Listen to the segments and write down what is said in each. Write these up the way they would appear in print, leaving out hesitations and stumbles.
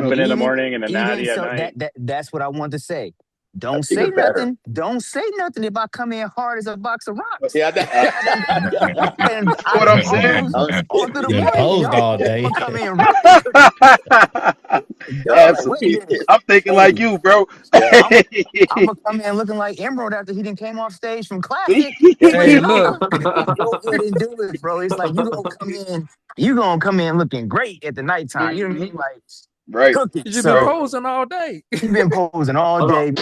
Bro, in the even morning and a natty at so night. that's what I want to say. Don't That's say even better. nothing. Don't say nothing if I come in hard as a box of rocks. Yeah, What I'm saying? All through the Been morning, posed y'all all day. come in real cooking. Y'all like, wait a minute. I'm thinking like you, bro. I'm gonna come in looking like Emerald after he didn't came off stage from Classic. Hey, look. Go ahead and do it, bro. It's like you gonna come in looking great at the nighttime. You know what I mean? Like Right. cooking. You've been posing all day. You've been posing all day.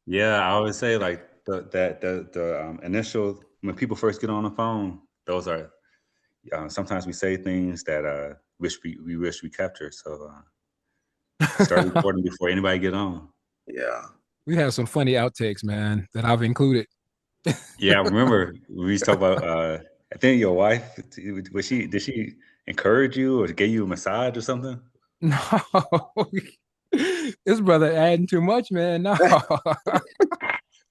Yeah, I always say like the initial when people first get on the phone, those are sometimes we say things that we wish we captured. So start recording before anybody get on. Yeah. We have some funny outtakes, man, that I've included. Yeah, I remember we used to talk about I think your wife did she encourage you or gave you a massage or something? No. This brother adding too much, man. No.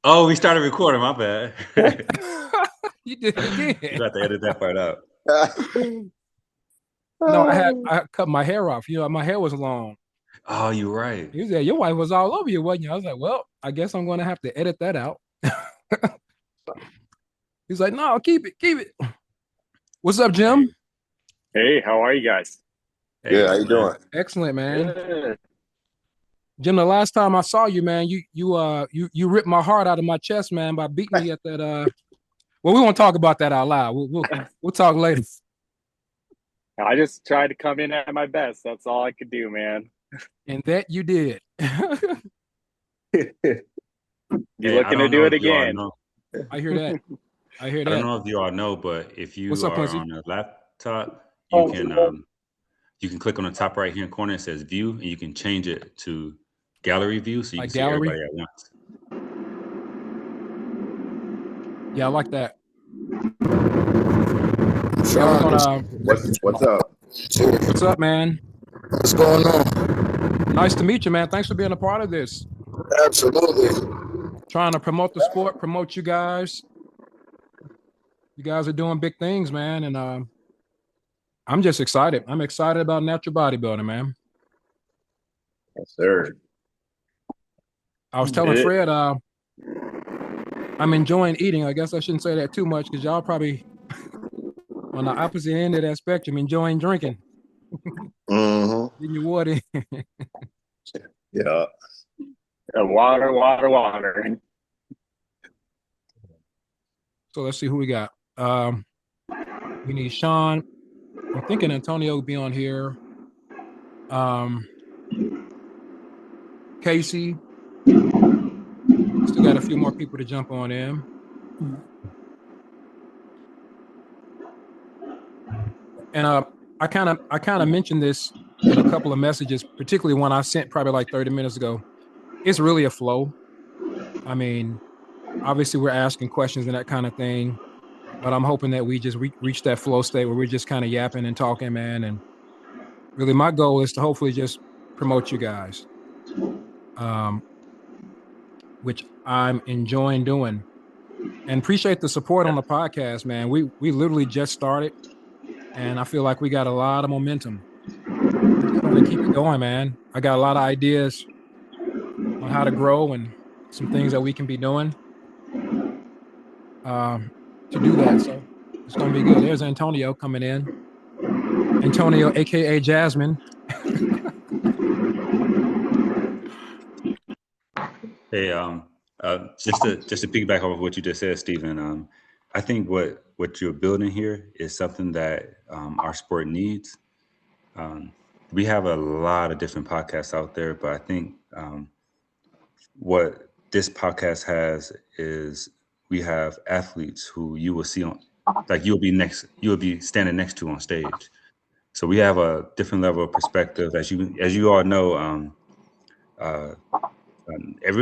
Oh, we started recording, my bad. You did it again. You have to edit that part out. No, I cut my hair off. You know, my hair was long. Oh, you're right. He said, your wife was all over you, wasn't you? I was like, well, I guess I'm going to have to edit that out. He's like, no, keep it. What's up, Jim? Hey, how are you guys? Hey, Good. How you doing? Excellent, man. Good. Jim, the last time I saw you, man, you ripped my heart out of my chest, man, by beating me at that. Well, we won't talk about that out loud. We'll talk later. I just tried to come in at my best. That's all I could do, man. And that you did. You looking to do it again? I hear that. I hear that. I don't know if you all know, but if you What's up, are Quincy? on a laptop, you can click on the top right hand corner. It says View, and you can change it to Gallery View, so you Like can see gallery? everybody at once. Yeah, I like that. Sean, what's up? What's up, man? What's going on? Nice to meet you, man. Thanks for being a part of this. Absolutely. Trying to promote the sport, promote you guys. You guys are doing big things, man, and I'm just excited. I'm excited about natural bodybuilding, man. Yes, sir. I was telling Fred, I'm enjoying eating. I guess I shouldn't say that too much because y'all probably on the opposite end of that spectrum, enjoying drinking. Mm-hmm. Getting your water. Yeah. Water. So let's see who we got. We need Sean. I'm thinking Antonio will be on here. Casey. Still got a few more people to jump on in. And I kind of mentioned this in a couple of messages, particularly one I sent probably like 30 minutes ago. It's really a flow. I mean, obviously we're asking questions and that kind of thing, but I'm hoping that we just reach that flow state where we're just kind of yapping and talking, man. And really my goal is to hopefully just promote you guys, which I'm enjoying doing. And appreciate the support on the podcast, man. We literally just started, and I feel like we got a lot of momentum. We're just going to keep it going, man. I got a lot of ideas on how to grow and some things that we can be doing to do that. So it's going to be good. There's Antonio coming in. Antonio, aka Jasmine. Hey, just to piggyback off of what you just said, Stephen. I think what you're building here is something that our sport needs. We have a lot of different podcasts out there, but I think what this podcast has is we have athletes who you will see on, like you'll be standing next to on stage. So we have a different level of perspective, as you all know.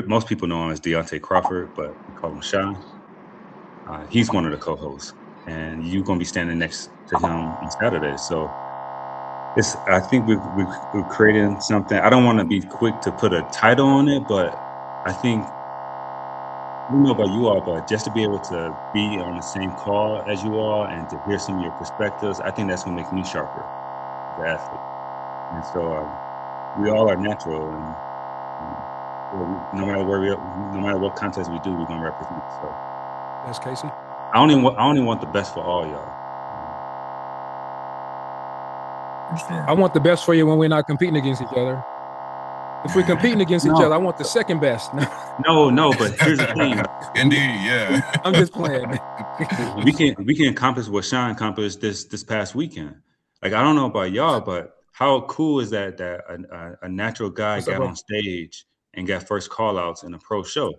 Most people know him as Deontay Crawford, but we call him Sean. He's one of the co-hosts, and you're going to be standing next to him on Saturday. So I think we're creating something. I don't want to be quick to put a title on it, but I think, I don't know about you all, but just to be able to be on the same call as you all and to hear some of your perspectives, I think that's going to make me sharper as an athlete. And so we all are natural, and no matter what contest we do, we're going to represent. So That's Casey. I only want the best for all y'all. I want the best for you when we're not competing against each other. If we're competing against each other, I want the second best. No, but here's the thing. Indeed, yeah. I'm just playing. we can accomplish what Sean accomplished this past weekend. Like, I don't know about y'all, but how cool is that a natural guy got on stage and got first call outs in a pro show?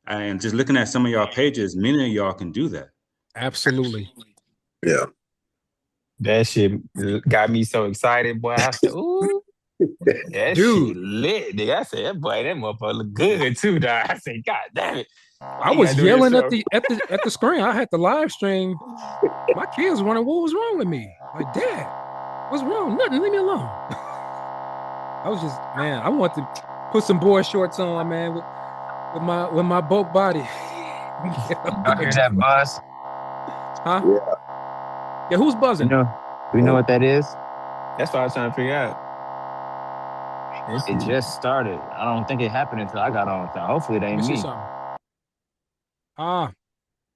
And just looking at some of y'all pages, many of y'all can do that. Absolutely. Yeah. That shit got me so excited, boy. I said, ooh, that shit lit. Nigga. I said, that motherfucker look good too, dog. I said, God damn it. I was yelling at the screen. I had the live stream. My kids wondering what was wrong with me. Like, Dad, what's wrong? Nothing. Leave me alone. I was just, man, I want to put some boy shorts on, man, with my bulk body. I hear that buzz. Huh? Yeah, who's buzzing? We know what that is? That's what I was trying to figure out. It just started. I don't think it happened until I got on. So hopefully it ain't me.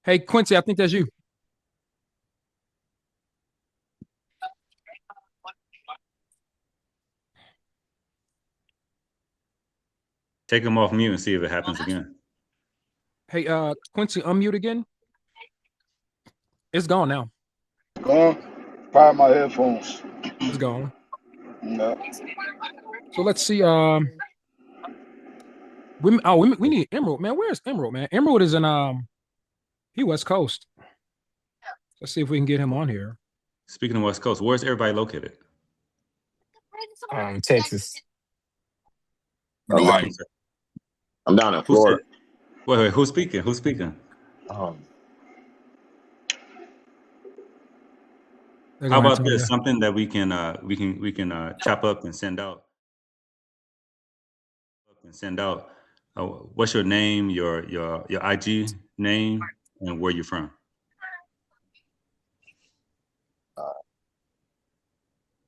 Hey, Quincy, I think that's you. Take him off mute and see if it happens again. Hey, Quincy, unmute again. It's gone now. Gone. Fire my headphones. It's gone. No. So let's see. We need Emerald, man. Where's Emerald, man? Emerald is in he West Coast. Let's see if we can get him on here. Speaking of West Coast, where's everybody located? Texas. I'm down in Florida. Wait, who's speaking? Who's speaking? Oh. How about this? Something that we can chop up and send out. What's your name, your IG name, and where you're from?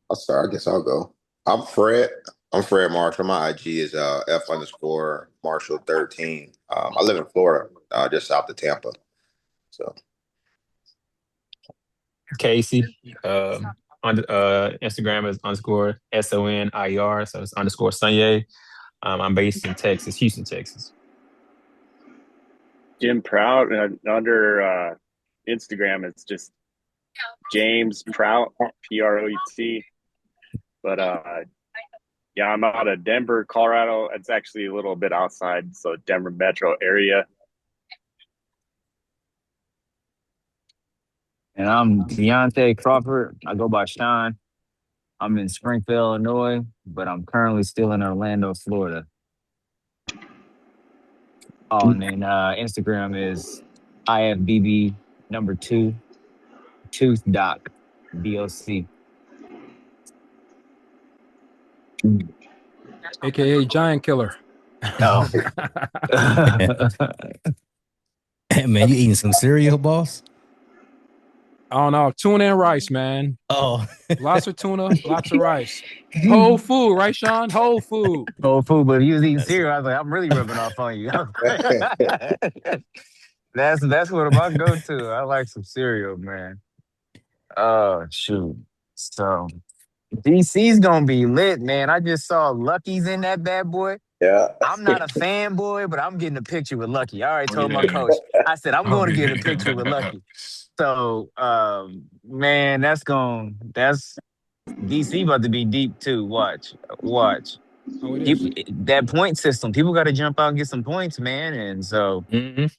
I guess I'll go. I'm Fred Marshall. My IG is F_Marshall13. I live in Florida, just south of Tampa. So Casey. On Instagram is _SONIER, so it's _Sunye. I'm based in Texas, Houston, Texas. Jim Prout, under Instagram, it's just James Prout, PROUT. But yeah, I'm out of Denver, Colorado. It's actually a little bit outside, so Denver metro area. And I'm Deontay Crawford. I go by Sean. I'm in Springfield, Illinois, but I'm currently still in Orlando, Florida. Oh, and then Instagram is IFBB2 tooth.doc. AKA Giant Killer. Oh. Man, you eating some cereal, boss? I don't know. Tuna and rice, man. Oh. Lots of tuna, lots of rice. Whole food, right, Sean? Whole food. Whole food, but if you was eating cereal, I was like, I'm really rubbing off on you. That's what I'm about to go to. I like some cereal, man. Oh, shoot. So DC's gonna be lit, man. I just saw Lucky's in that bad boy. yeah. I'm not a fanboy, but I'm getting a picture with Lucky. I already told my coach. I said, I'm going to get a picture with Lucky. So, man, that's DC about to be deep too. Watch. Oh, it is. People, that point system. People got to jump out and get some points, man. And so, Mhm.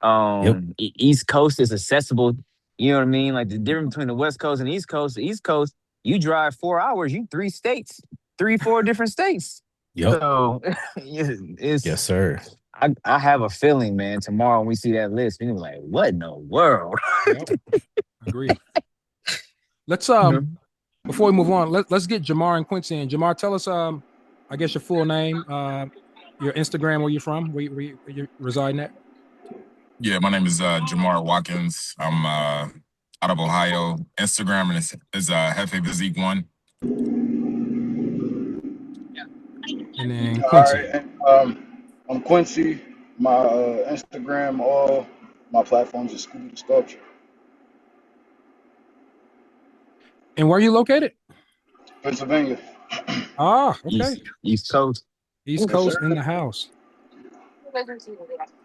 Yep. East Coast is accessible. You know what I mean? Like the difference between the West Coast and East Coast. The East Coast, you drive 4 hours, you three states, 4 different states. Yep. So it's Yes, sir. I have a feeling, man. Tomorrow when we see that list, we're gonna be like, what in the world? Yep. Agreed. Let's before we move on, let's get Jamar and Quincy in. Jamar, tell us I guess your full name, your Instagram, where you're from, where you residing at. Yeah, my name is Jamar Watkins. I'm out of Ohio. Instagram is Hefe Physique 1. And then All Quincy. right. I'm Quincy. My Instagram, all my platforms is Scooby the Sculpture. And where are you located? Pennsylvania. Ah, okay. East Coast. East Coast in the house.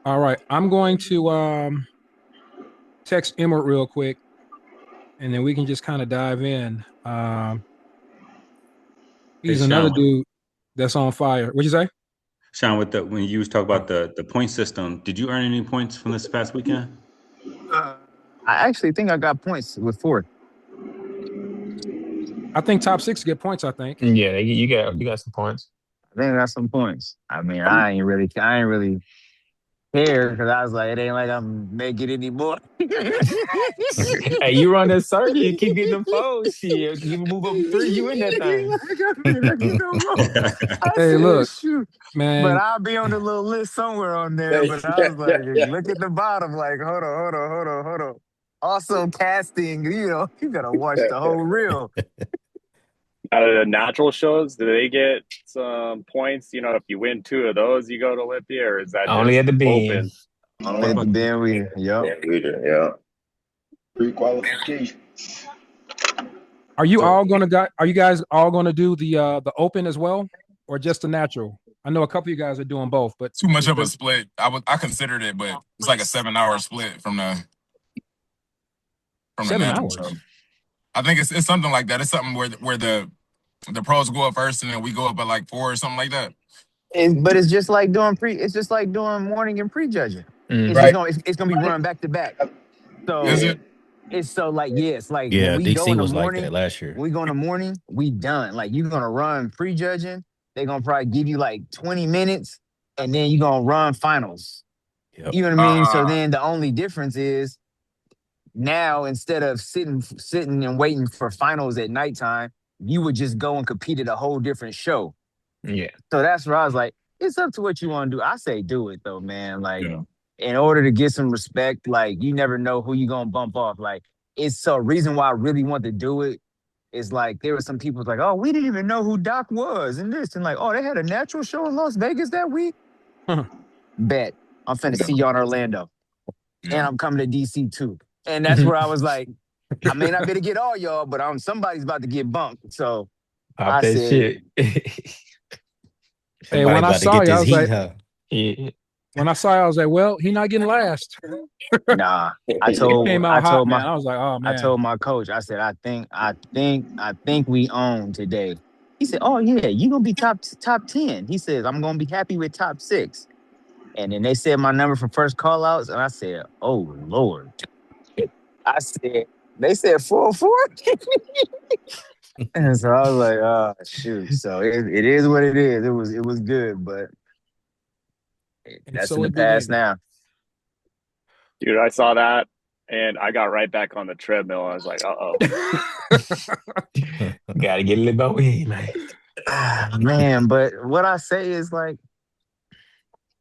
All right. I'm going to text Emmert real quick, and then we can just kind of dive in. He's Hey, another Sean. dude that's on fire. What'd you say? Sean, when you was talking about the point system, did you earn any points from this past weekend? I actually think I got points with 4. I think top 6 get points, I think. Yeah, you got some points. I think I got some points. I mean, I ain't really care because I was like, it ain't like I'm making it anymore. Hey, you run that circuit, you keep getting them foes. Shit, you move up 3, you in that thing. I Hey, said, look, shoot. man. But I'll be on the little list somewhere on there. But I was like, look at the bottom, like, hold on. Also casting, you gotta watch the whole reel. Out of the natural shows, do they get some points? If you win 2 of those, you go to Olympia, or is that Only just at the open? beam. Only at the band Yeah. Pre-qualification. Are you guys all gonna do the open as well, or just the natural? I know a couple of you guys are doing both, but Too much of a split. I considered it, but it's like a 7-hour split from the 7 natural hours. show. I think it's something like that. It's something where the pros go up first and then we go up at like 4 or something like that. But it's just like doing morning and prejudging. It's Right. it's gonna be run back to back. So Is it? it's so like it's like Yeah, when we go DC in the was like morning, that last year. when we go in the morning, we done. Like you're gonna run prejudging, they're gonna probably give you like 20 minutes, and then you're gonna run finals. Yep. You know what I mean? So then the only difference is now instead of sitting and waiting for finals at nighttime, you would just go and compete at a whole different show. Yeah. So that's where I was like, it's up to what you want to do. I say do it though, man. Like Yeah. in order to get some respect, like you never know who you gonna bump off. Like it's a reason why I really want to do it. Is like there were some people like, oh, we didn't even know who Doc was and this and like, oh, they had a natural show in Las Vegas that week. Bet I'm finna see y'all in Orlando, and I'm coming to DC too. And that's where I was like, I may not be able to get all y'all, but somebody's about to get bumped. So Pop that shit. Hey, when I saw you, I was like, yeah. when I saw you, I was like, well, he not getting last. Nah, I told my coach, I said, I think we own today. He said, oh yeah, you gonna be top 10. He says, I'm gonna be happy with top 6. And then they said my number for first call outs, and I said, oh Lord. They said 4-4. And so I was like, oh shoot. So it is what it is. It was good, but that's so in the it be past later. now. Dude, I saw that and I got right back on the treadmill. I was like, uh-oh. Gotta get a little bit in, man. Man, but what I say is like,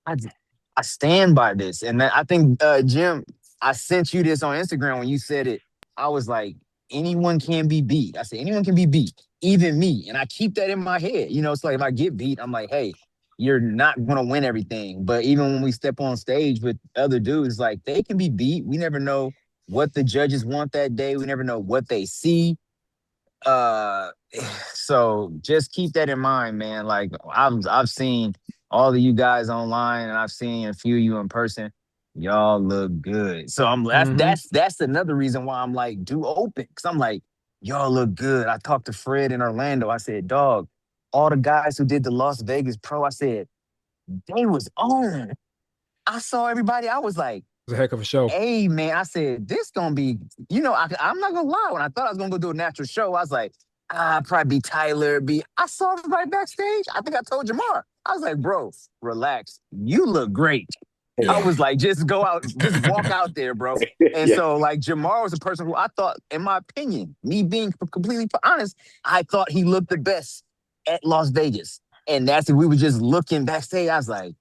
I stand by this. And I think, Jim, I sent you this on Instagram when you said it. I was like, anyone can be beat. I said, anyone can be beat, even me. And I keep that in my head. It's like if I get beat, I'm like, hey, you're not going to win everything. But even when we step on stage with other dudes, like they can be beat. We never know what the judges want that day. We never know what they see. So just keep that in mind, man. Like I've seen all of you guys online and I've seen a few of you in person. y'all look good. So that's another reason why I'm like, do open. Cause I'm like, y'all look good. I talked to Fred in Orlando. I said, dog, all the guys who did the Las Vegas Pro, I said, they was on. I saw everybody. I was like, It's a heck of a show. hey man, I said, this gonna be, I'm not gonna lie. When I thought I was gonna go do a natural show, I was like, probably be Tyler. I saw everybody backstage. I think I told Jamar. I was like, bro, relax. You look great. I was like, just go out, just walk out there, bro. And Yeah. so, like, Jamar was a person who I thought, in my opinion, me being completely honest, I thought he looked the best at Las Vegas. And that's if we were just looking backstage. I was like,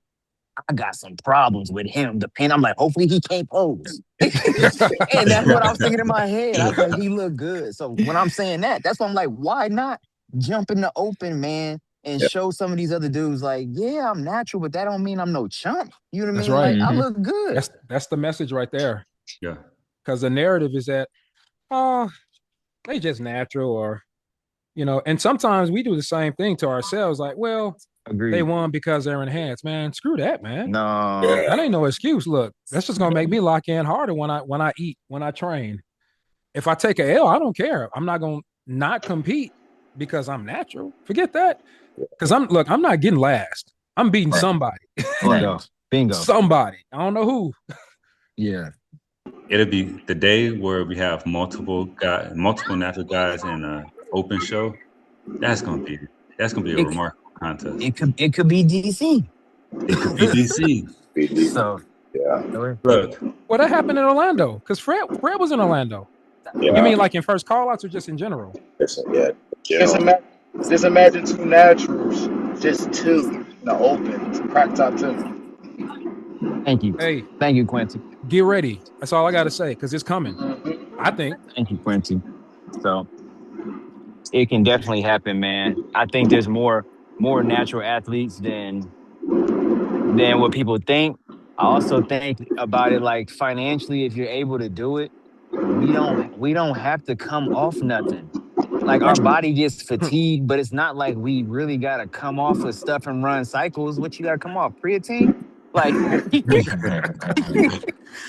I got some problems with him. I'm like, hopefully he can't pose. And that's what I was thinking in my head. I was like, he looked good. So when I'm saying that, that's why I'm like, why not jump in the open, man, and show some of these other dudes like, yeah, I'm natural, but that don't mean I'm no chump. You know what I That's mean? right. Like, I look good. That's the message right there. Yeah. Because the narrative is that, oh, they just natural, or, and sometimes we do the same thing to ourselves. Like, well, Agreed. they won because they're enhanced, man. Screw that, man. No. That ain't no excuse. Look, that's just gonna make me lock in harder when I eat, when I train. If I take a L, I don't care. I'm not gonna not compete because I'm natural. Forget that. Because I'm not getting last. I'm beating somebody. Bingo. Somebody. I don't know who. Yeah. It'll be the day where we have multiple natural guys in an open show. That's gonna be a remarkable contest. It could be DC. It could be DC. So Yeah. Look, Well, that happened in Orlando because Fred was in Orlando. Yeah. You mean like in first call outs or just in general? Yeah. Just imagine two naturals, just two in the open, crack top 10. Thank you. Hey, thank you, Quincy. Get ready. That's all I got to say because it's coming. I think. Thank you, Quincy. So it can definitely happen, man. I think there's more natural athletes than what people think. I also think about it like financially, if you're able to do it, we don't have to come off nothing. Like our body gets fatigued, but it's not like we really gotta come off of stuff and run cycles. What you gotta come off? Creatine? Like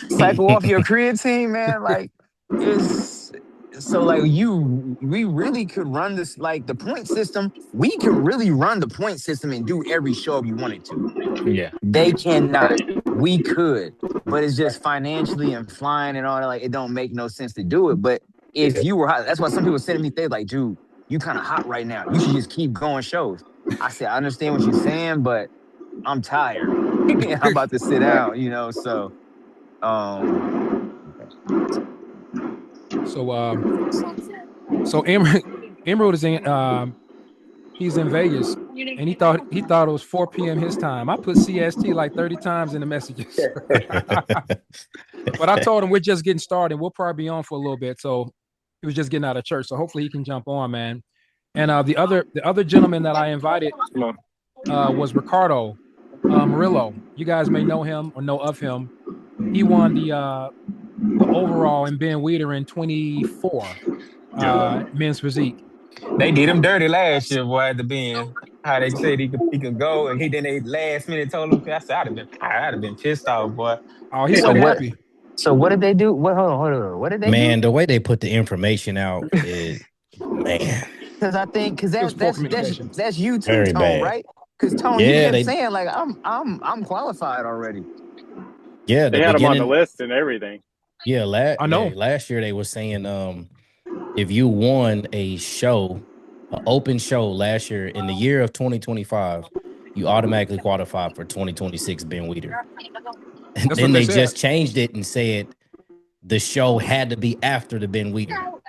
cycle off your creatine, man. Like it's so like we really could run this like the point system. We could really run the point system and do every show if you wanted to. Yeah. They cannot. We could, but it's just financially and flying and all that. Like it don't make no sense to do it. But if you were hot, that's why some people sending me things like, dude, you kind of hot right now. You should just keep going shows. I said, I understand what you're saying, but I'm tired. I'm about to sit down, so So Emerald is in he's in Vegas and he thought it was 4 p.m. his time. I put CST like 30 times in the messages. But I told him we're just getting started. We'll probably be on for a little bit. So he was just getting out of church. So hopefully he can jump on, man. And the other gentleman that I invited was Ricardo Murillo. You guys may know him or know of him. He won the overall in Ben Weider in 24 men's physique. They did him dirty last year, boy, at the Ben. How they said he could go, and then they last minute told him. I said, I'd have been pissed off, boy. Oh, he wasn't happy. So what did they do? Hold on. What did they do? Man, the way they put the information out is, man. Because I think that's you too, Very Tone, bad. right? Because Tone, you kept saying like I'm qualified already. Yeah, they had him on the list and everything. Yeah, I know. Last year they were saying if you won a show, an open show last year in the year of 2025, you automatically qualify for 2026 Ben Weider. And then they just changed it and said the show had to be after the Ben Weider,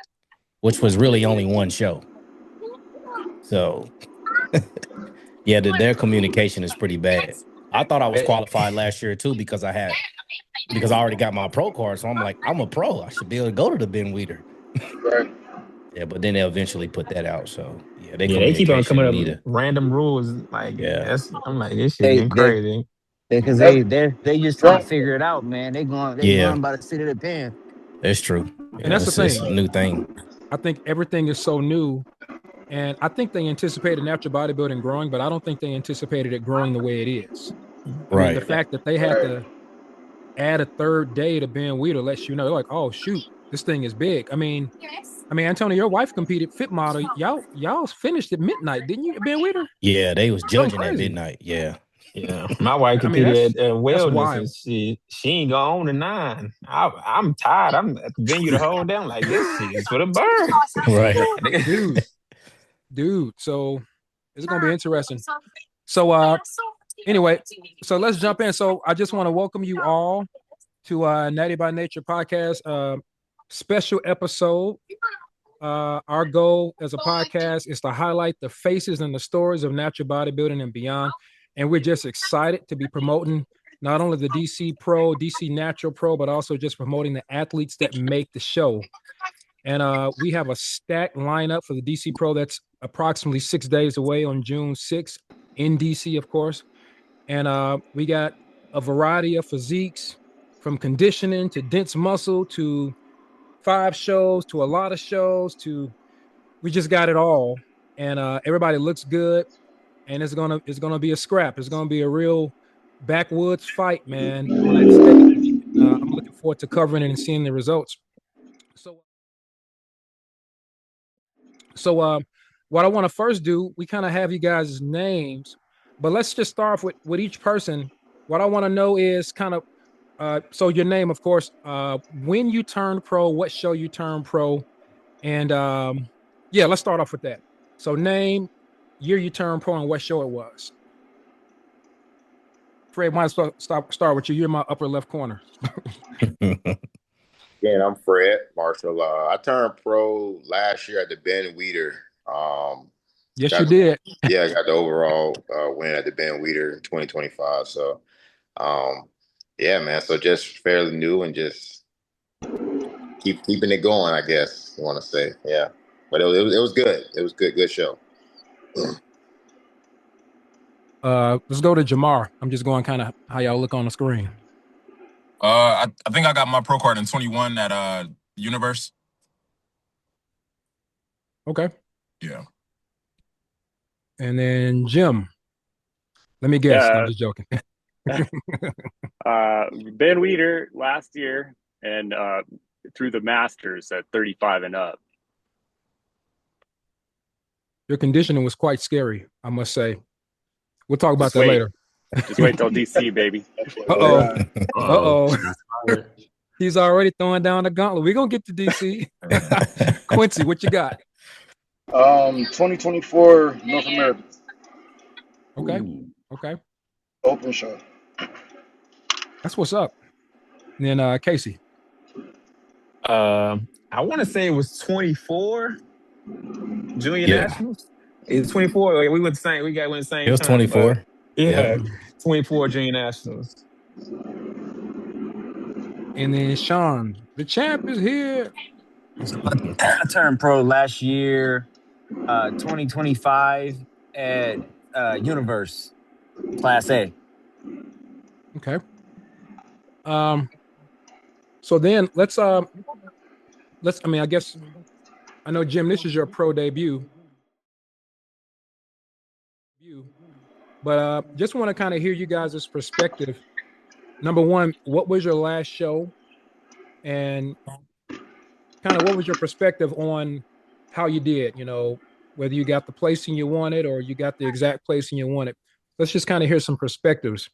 which was really only one show. So, yeah, their communication is pretty bad. I thought I was qualified last year too because I already got my pro card. So I'm like, I'm a pro. I should be able to go to the Ben Weider. Right. Yeah, but then they'll eventually put that out. So they keep on coming up with random rules. Like, I'm like, this shit getting crazy. Because they just trying to figure it out, man. They going about to sit at the pen. That's true. And that's the thing. It's a new thing. I think everything is so new. And I think they anticipated natural bodybuilding growing, but I don't think they anticipated it growing the way it is. Right. I mean, the fact that they had to add a third day to Ben Weeder lets you know, like, oh shoot, this thing is big. I mean, Antonio, your wife competed fit model. Y'all finished at midnight, didn't you, Ben Weeder? Yeah, they was Something judging at crazy. midnight. Yeah. Yeah, my wife I mean, competed at that's wellness, and wild. she ain't go on to 9. I'm tired. I'm at the venue the whole day. I'm like, this shit is for the birds. Right. Dude. So it's gonna be interesting. So anyway, so let's jump in. So I just want to welcome you all to Natty by Nature podcast, special episode. Our goal as a podcast is to highlight the faces and the stories of natural bodybuilding and beyond. And we're just excited to be promoting not only the DC Pro, DC Natural Pro, but also just promoting the athletes that make the show. And we have a stacked lineup for the DC Pro that's approximately 6 days away on June 6th in DC, of course. And we got a variety of physiques, from conditioning to dense muscle to 5 shows to a lot of shows to we just got it all. And everybody looks good. And it's gonna be a scrap. It's gonna be a real backwoods fight, man, on that stage. I'm looking forward to covering it and seeing the results. So what I want to first do, we kind of have you guys' names, but let's just start off with each person. What I want to know is kind of so your name, of course, when you turned pro, what show you turned pro, and yeah, let's start off with that. So name, year you turned pro, and what show it was. Fred, might as well start with you. You're in my upper left corner. Again, I'm Fred Marshall. I turned pro last year at the Ben Weeder. Yes, you did. Yeah, I got the overall win at the Ben Weeder in 2025. So, yeah, man. So just fairly new and just keeping it going, I guess you want to say. Yeah, but it was good. It was good show. Let's go to Jamar. I'm just going kind of how y'all look on the screen. I think I got my pro card in 21 at Universe. Okay. Yeah. And then Jim. Let me guess. Yeah. I'm just joking. Ben Weeder last year and through the Masters at 35 and up. Your conditioning was quite scary, I must say. We'll talk about that later. Just wait till DC, baby. Uh-oh. He's already throwing down the gauntlet. We're going to get to DC. Quincy, what you got? 2024 North America. Okay. Okay. Open show. That's what's up. And then Casey. I want to say it was 24 Junior Nationals. It's 24. We went the same. We went the same. It was 24. Yeah, 24 Junior Nationals. And then Sean, the champ is here. I turned pro last year, 2025 at Universe, Class A. Okay. So then let's I guess I know, Jim, this is your pro debut. But just want to kind of hear you guys' perspective. Number one, what was your last show? And kind of what was your perspective on how you did? You know, whether you got the placing you wanted or you got the exact placing you wanted. Let's just kind of hear some perspectives.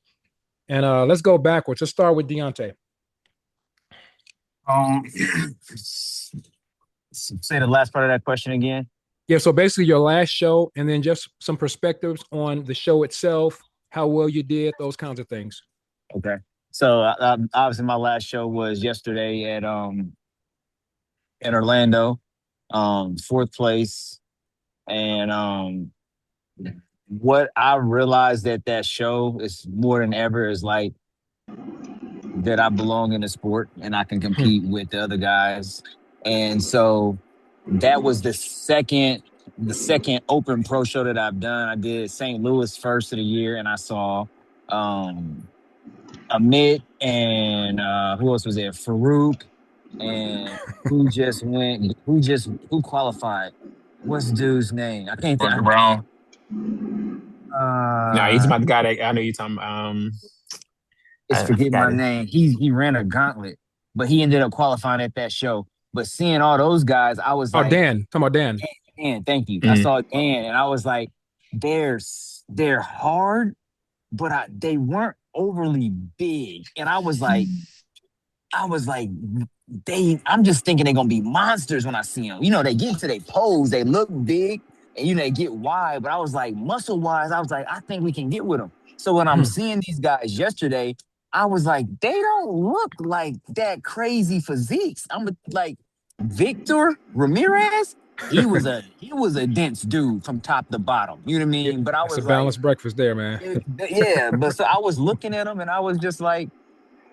And let's go backwards. Let's start with Deontay. Say the last part of that question again. Yeah, so basically your last show and then just some perspectives on the show itself, how well you did, those kinds of things. Okay. So obviously my last show was yesterday at Orlando, 4th place. And what I realized at that show is more than ever is like that I belong in the sport and I can compete with the other guys. And so that was the second open pro show that I've done. I did St. Louis first of the year, and I saw Amit and who else was there? Farouk, and who qualified? What's the dude's name? I can't think. Brown. Nah, he's about the guy that I know you're talking about. It's I forget forgot my it. name. He ran a gauntlet, but he ended up qualifying at that show. But seeing all those guys, I was Oh, like, Dan. Come on, Dan. Dan, thank you. I Mhm. saw Dan, and I was like, they're hard, but they weren't overly big, and I was like, I'm just thinking they're gonna be monsters when I see them. You know, they get into their pose, they look big, and they get wide. But I was like, muscle wise, I was like, I think we can get with them. So when I'm seeing these guys yesterday, I was like, they don't look like that crazy physiques. Like Victor Ramirez. He was a dense dude from top to bottom. You know what I mean? But I It's a was like, balanced breakfast there, man. yeah. But so I was looking at him, and I was just like,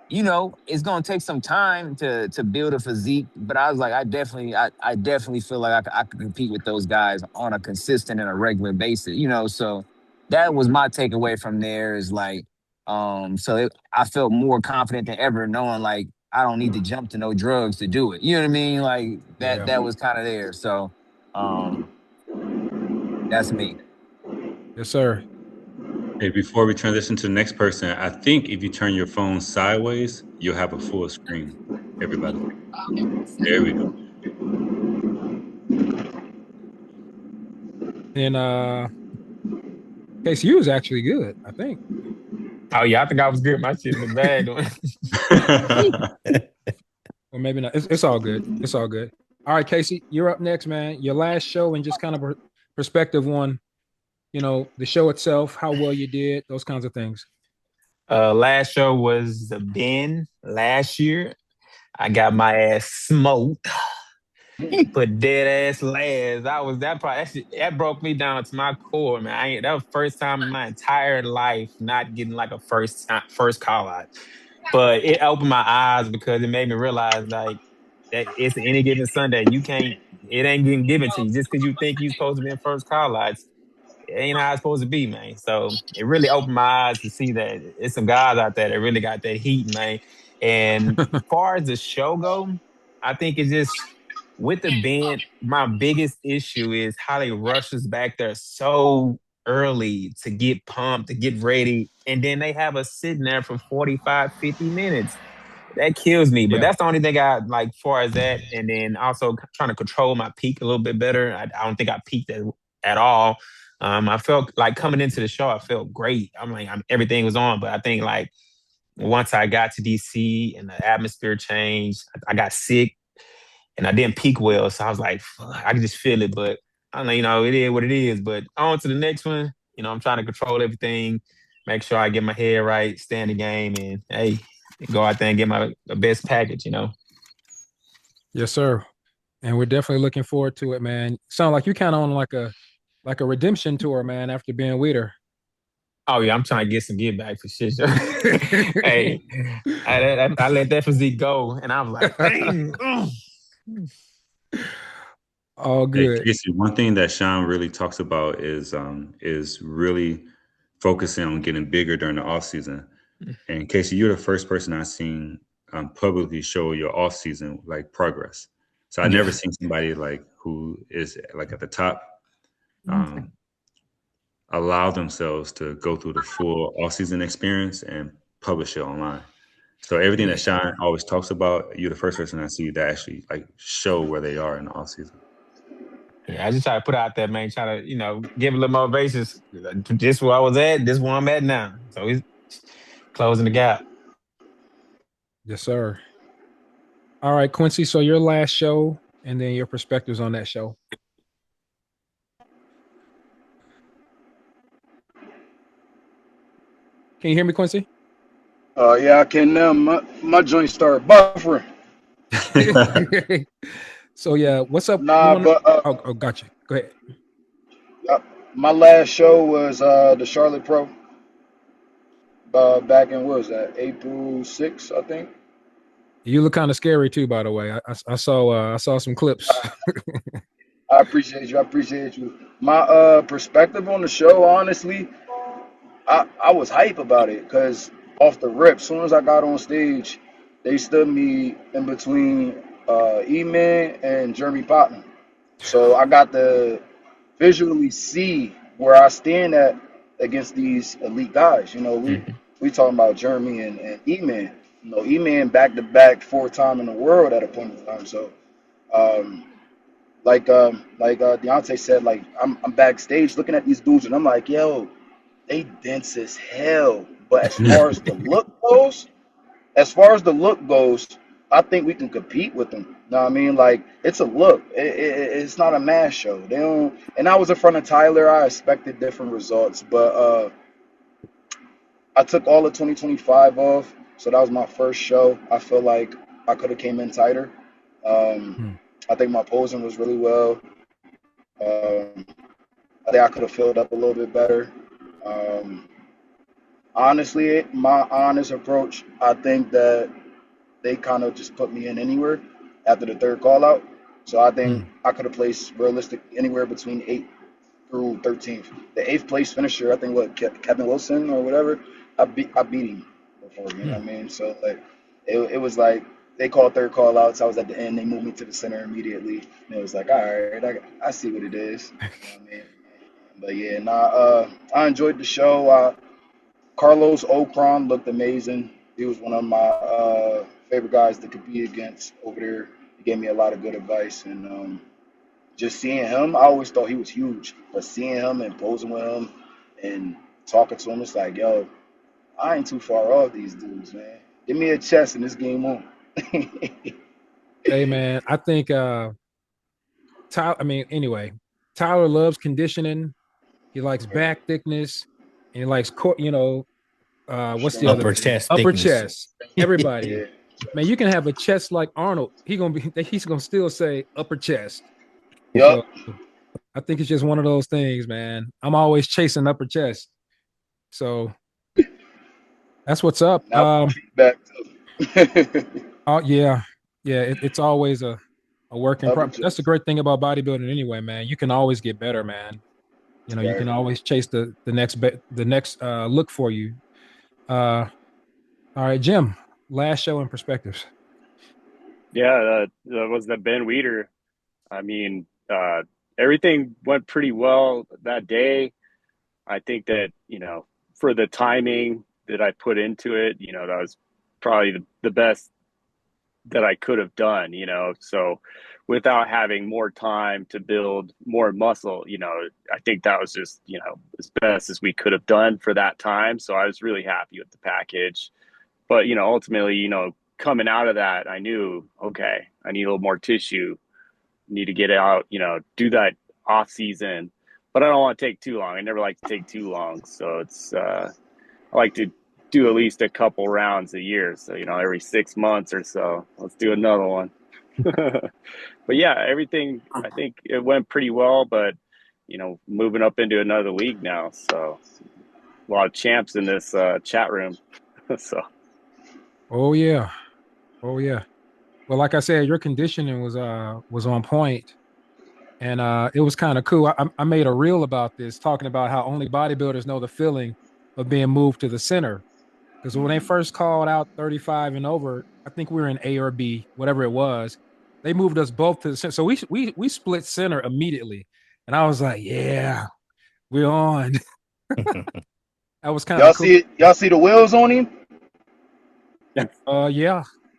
it's gonna take some time to build a physique, but I was like, I definitely feel like I could compete with those guys on a consistent and a regular basis. So that was my takeaway from there is like, I felt more confident than ever, knowing like I don't need to jump to no drugs to do it. You know what I mean? Like that Yeah. that was kind of there. So, that's me. Yes, sir. Hey, before we transition to the next person, I think if you turn your phone sideways, you'll have a full screen. Everybody. There we go. And KCU is actually good, I think. Oh yeah, I think I was good. My shit in the bag. Or maybe not. It's all good. It's all good. All right, Casey, you're up next, man. Your last show and just kind of a perspective on, the show itself, how well you did, those kinds of things. Last show was the Ben last year. I got my ass smoked. Put dead ass last. That broke me down to my core, man. That was the first time in my entire life not getting like a first call out. But it opened my eyes because it made me realize like that it's any given Sunday. It ain't getting given to you just because you think you're supposed to be in first call outs. It ain't how it's supposed to be, man. So it really opened my eyes to see that it's some guys out there that really got that heat, man. And as far as the show go, I think it's just with the band, my biggest issue is how they rush us back there so early to get pumped, to get ready, and then they have us sitting there for 45, 50 minutes. That kills me. But Yeah. that's the only thing I like far as that. And then also trying to control my peak a little bit better. I don't think I peaked at all. I felt like coming into the show, I felt great. Everything was on, but I think like once I got to DC and the atmosphere changed, I got sick and I didn't peak well. So I was like, fuck, I can just feel it. But I don't know, it is what it is. But on to the next one. I'm trying to control everything, make sure I get my head right, stay in the game, and hey, go out there and get my best package. Yes, sir. And we're definitely looking forward to it, man. Sound like you're kind of on like a redemption tour, man, after being Weeder. Oh yeah, I'm trying to get some get back for shit. Hey, I let that physique go, and I was like, dang. All Hey, good. Casey, one thing that Sean really talks about is really focusing on getting bigger during the off season. And Casey, you're the first person I've seen publicly show your off season like progress. So I never seen somebody like who is like at the top allow themselves to go through the full off season experience and publish it online. So everything that Sean always talks about, you're the first person I see that actually like show where they are in the off season. Yeah, I just try to put out there, man. Try to, give a little motivation. This where I was at. This where I'm at now. So he's closing the gap. Yes, sir. All right, Quincy. So your last show and then your perspectives on that show. Can you hear me, Quincy? Yeah, I can now. My joint start buffering. So yeah, what's up? Nah, but oh, gotcha. Go ahead. my last show was the Charlotte Pro. Back in what was that? April 6th, I think. You look kind of scary too, by the way. I saw some clips. I appreciate you. I appreciate you. My perspective on the show, honestly, I was hype about it because off the rip, soon as I got on stage, they stood me in between E-Man and Jeremy Potten. So I got to visually see where I stand at against these elite guys. We talking about Jeremy and E-Man. You know, E-Man back to back 4-time in the world at a point in time. So, um, Deontay said, like I'm backstage looking at these dudes and I'm like, yo, they dense as hell. But as far as the look goes, I think we can compete with them. You know what I mean? Like it's a look. It's not a mass show. They don't. And I was in front of Tyler. I expected different results, but I took all of 2025 off, so that was my first show. I feel like I could have came in tighter. I think my posing was really well. Um, I think I could have filled up a little bit better. Um, Honestly, my honest approach, I think that they kind of just put me in anywhere after the third call out. So I think I could have placed realistic anywhere between 8th through 13th. The 8th place finisher, I think what Kevin Wilson or whatever, I beat him before. You know what I mean? So like it was like they called third call outs. I was at the end. They moved me to the center immediately. And it was like, all right, I see what it is. You know what I mean? But yeah, I enjoyed the show. Carlos Ocron looked amazing. He was one of my favorite guys to compete against over there. He gave me a lot of good advice, and just seeing him, I always thought he was huge, but seeing him and posing with him and talking to him, it's like, yo, I ain't too far off these dudes, man. Give me a chest and this game on. Hey man, I think Tyler. I mean, anyway, Tyler loves conditioning. He likes back thickness, and he likes what's the other Upper thing? chest Upper thickness. chest. Everybody, Yeah. man, you can have a chest like Arnold. He's gonna still say upper chest. Yup. So I think it's just one of those things, man. I'm always chasing upper chest. So that's what's up. Now feedback. Oh yeah, yeah. It's always a work in Upper progress. That's the chest. great thing about bodybuilding, anyway, man. You can always get better, man. You know, you can Right. always chase the next look for you. All right, Jim. Last show in perspectives. Yeah, that was the Ben Weeder. I mean, everything went pretty well that day. I think that, for the timing that I put into it, that was probably the best that I could have done, so without having more time to build more muscle, I think that was just, as best as we could have done for that time. So I was really happy with the package. But, ultimately, coming out of that, I knew, okay, I need a little more tissue, need to get out, do that off season, but I don't want to take too long. I never like to take too long. So I like to do at least a couple rounds a year. So, every 6 months or so, let's do another one. But yeah, everything, I think it went pretty well, but, moving up into another league now. So a lot of champs in this chat room. So. Oh yeah. Oh yeah. Well, like I said, your conditioning was on point, and it was kind of cool. I made a reel about this, talking about how only bodybuilders know the feeling of being moved to the center. Because when they first called out 35 and over, I think we were in A or B, whatever it was. They moved us both to the center, so we split center immediately, and I was like, yeah, we're on. That was kind of cool. Y'all see the wheels on him? Yeah.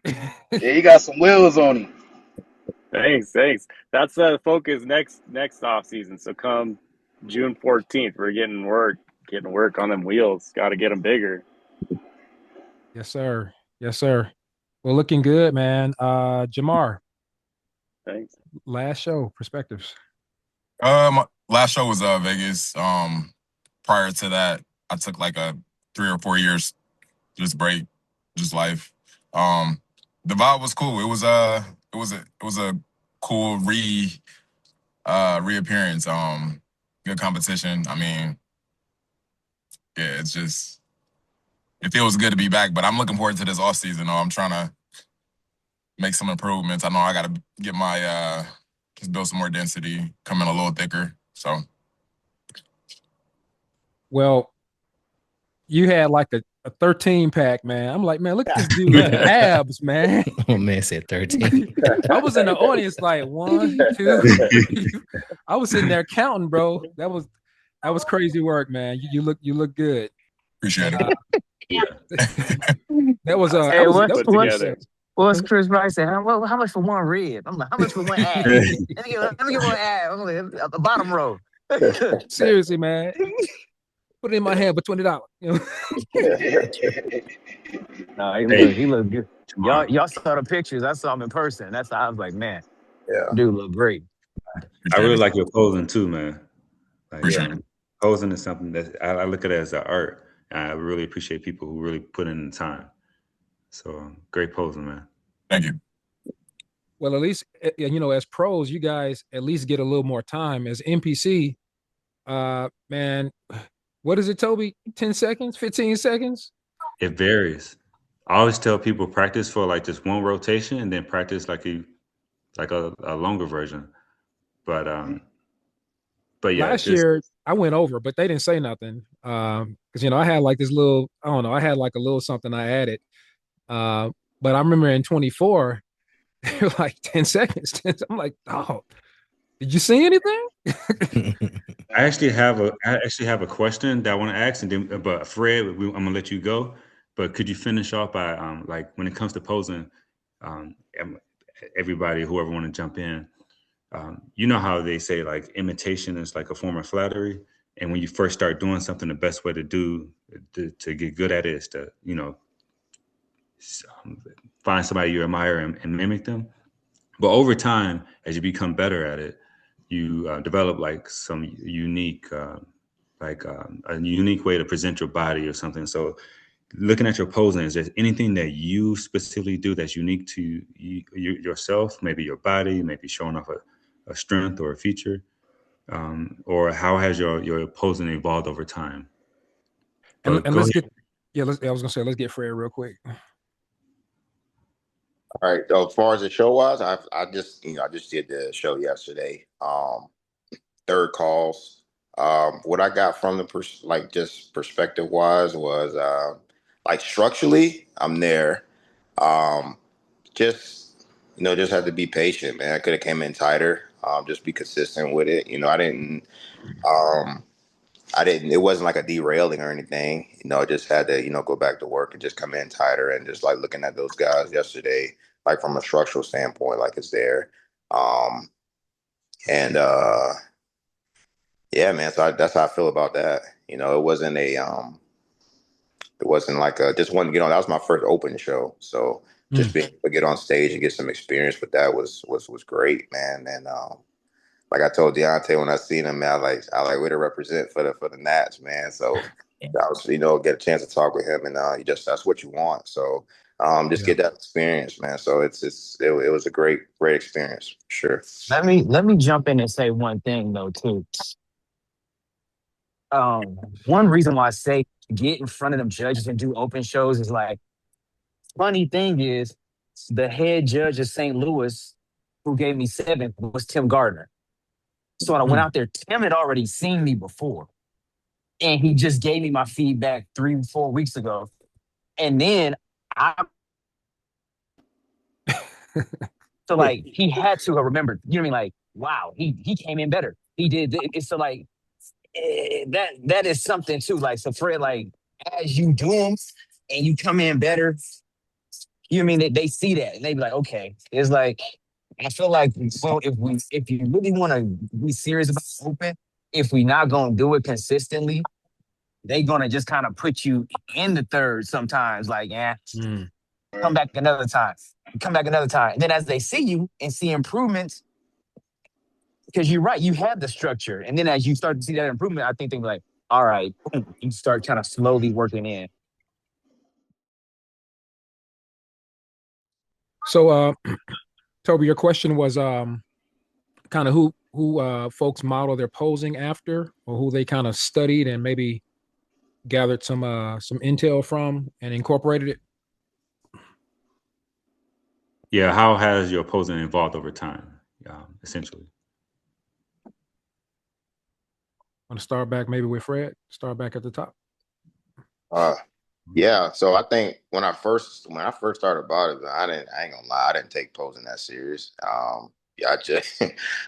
Yeah, he got some wheels on him. Thanks. That's the focus next off season. So come June 14th, we're getting work on them wheels. Got to get them bigger. Yes, sir. Yes, sir. Well, looking good, man. Jamar. Thanks. Last show perspectives. My last show was Vegas. Prior to that, I took like a 3 or 4 years just break, just life. The vibe was cool. It was a cool reappearance. Good competition. I mean, yeah, it feels good to be back. But I'm looking forward to this off season. I'm trying to make some improvements. I know I got to get my just build some more density, come in a little thicker. So, well, you had like a 13 pack, man. I'm like, man, look at this dude abs, man. Oh man, said 13. I was in the audience like 1, 2, 3. I was sitting there counting, bro. That was crazy work, man. You look good. appreciate it. Yeah. That was That's Hey, that was nicely what that was put a good together. set. what's Chris Rice saying? How much for one rib? I'm like, how much for one ab? Let me get one ab. I'm like, the bottom row. Seriously, man. Put it in my hand for $20. You know? No, Hey, he looked good. Jamar, Y'all saw the pictures. I saw him in person. That's how I was like, man, Yeah. dude look great. I Appreciate really it. like your posing too, man. Like Appreciate it. posing is something that I look at it as an art. And I really appreciate people who really put in the time. So great posing, man. Thank you. Well, at least as pros, you guys at least get a little more time. As NPC, man, what is it, Toby? 10 seconds, 15 seconds? It varies. I always tell people practice for like just one rotation and then practice like a longer version. But yeah, Last just year I went over, but they didn't say nothing. Because I had like this little, I don't know, I had like a little something I added. But I remember in 24, they were like 10 seconds. I'm like, oh, did you see anything? I actually have a question that I want to ask, and then but Fred, I'm gonna let you go. But could you finish off by like when it comes to posing, em- everybody, whoever want to jump in, you know how they say like imitation is like a form of flattery, and when you first start doing something, the best way to get good at it is to find somebody you admire and mimic them. But over time, as you become better at it, you develop like some unique, a unique way to present your body or something. So, looking at your posing, is there anything that you specifically do that's unique to yourself? Maybe your body, maybe showing off a strength or a feature, or how has your posing evolved over time? And But and go let's ahead. get I was gonna say let's get Fred real quick. All right. So as far as the show was, I just I just did the show yesterday. Third calls. What I got from the like just perspective wise was like structurally, I'm there. Um, just just had to be patient, man. I could have came in tighter. Just be consistent with it. Um, I didn't. It wasn't like a derailing or anything. I just had to go back to work and just come in tighter and just like looking at those guys yesterday, like from a structural standpoint, like it's there. Um, and Yeah, man. So that's how I feel about that. It wasn't like just wanted to get on. That was my first open show, so just being able to get on stage and get some experience with that was great, man. And like I told Deontay when I seen him, man, I like way to represent for the Nats, man. So I was get a chance to talk with him, and that's what you want. So just Yeah. get that experience, man. So it was a great experience, for sure. Let me jump in and say one thing though too. One reason why I say get in front of them judges and do open shows is like funny thing is the head judge of St. Louis who gave me seventh was Tim Gardner. So when I went out there, Tim had already seen me before, and he just gave me my feedback 3 4 weeks ago, and then I so like he had to have remembered. You know what I mean? Like wow, he came in better. He did. It's so like that is something too. Like so, Fred, like as you do them and you come in better, you know what I mean? They see that and they be like, okay. It's like I feel like well, if you really want to be serious about open, if we not gonna do it consistently, they gonna just kind of put you in the third sometimes. Like, yeah, come back another time, come back another time. And then as they see you and see improvements, because you're right, you have the structure. And then as you start to see that improvement, I think they're like, all right, boom, you start kind of slowly working in. So Toby, your question was kind of who folks model their posing after, or who they kind of studied and maybe gathered some intel from and incorporated it. Yeah, how has your posing evolved over time? Essentially. Want to start back maybe with Fred? Start back at the top. Yeah, so I think when I first started bodybuilding, I ain't gonna lie, I didn't take posing that serious. I just,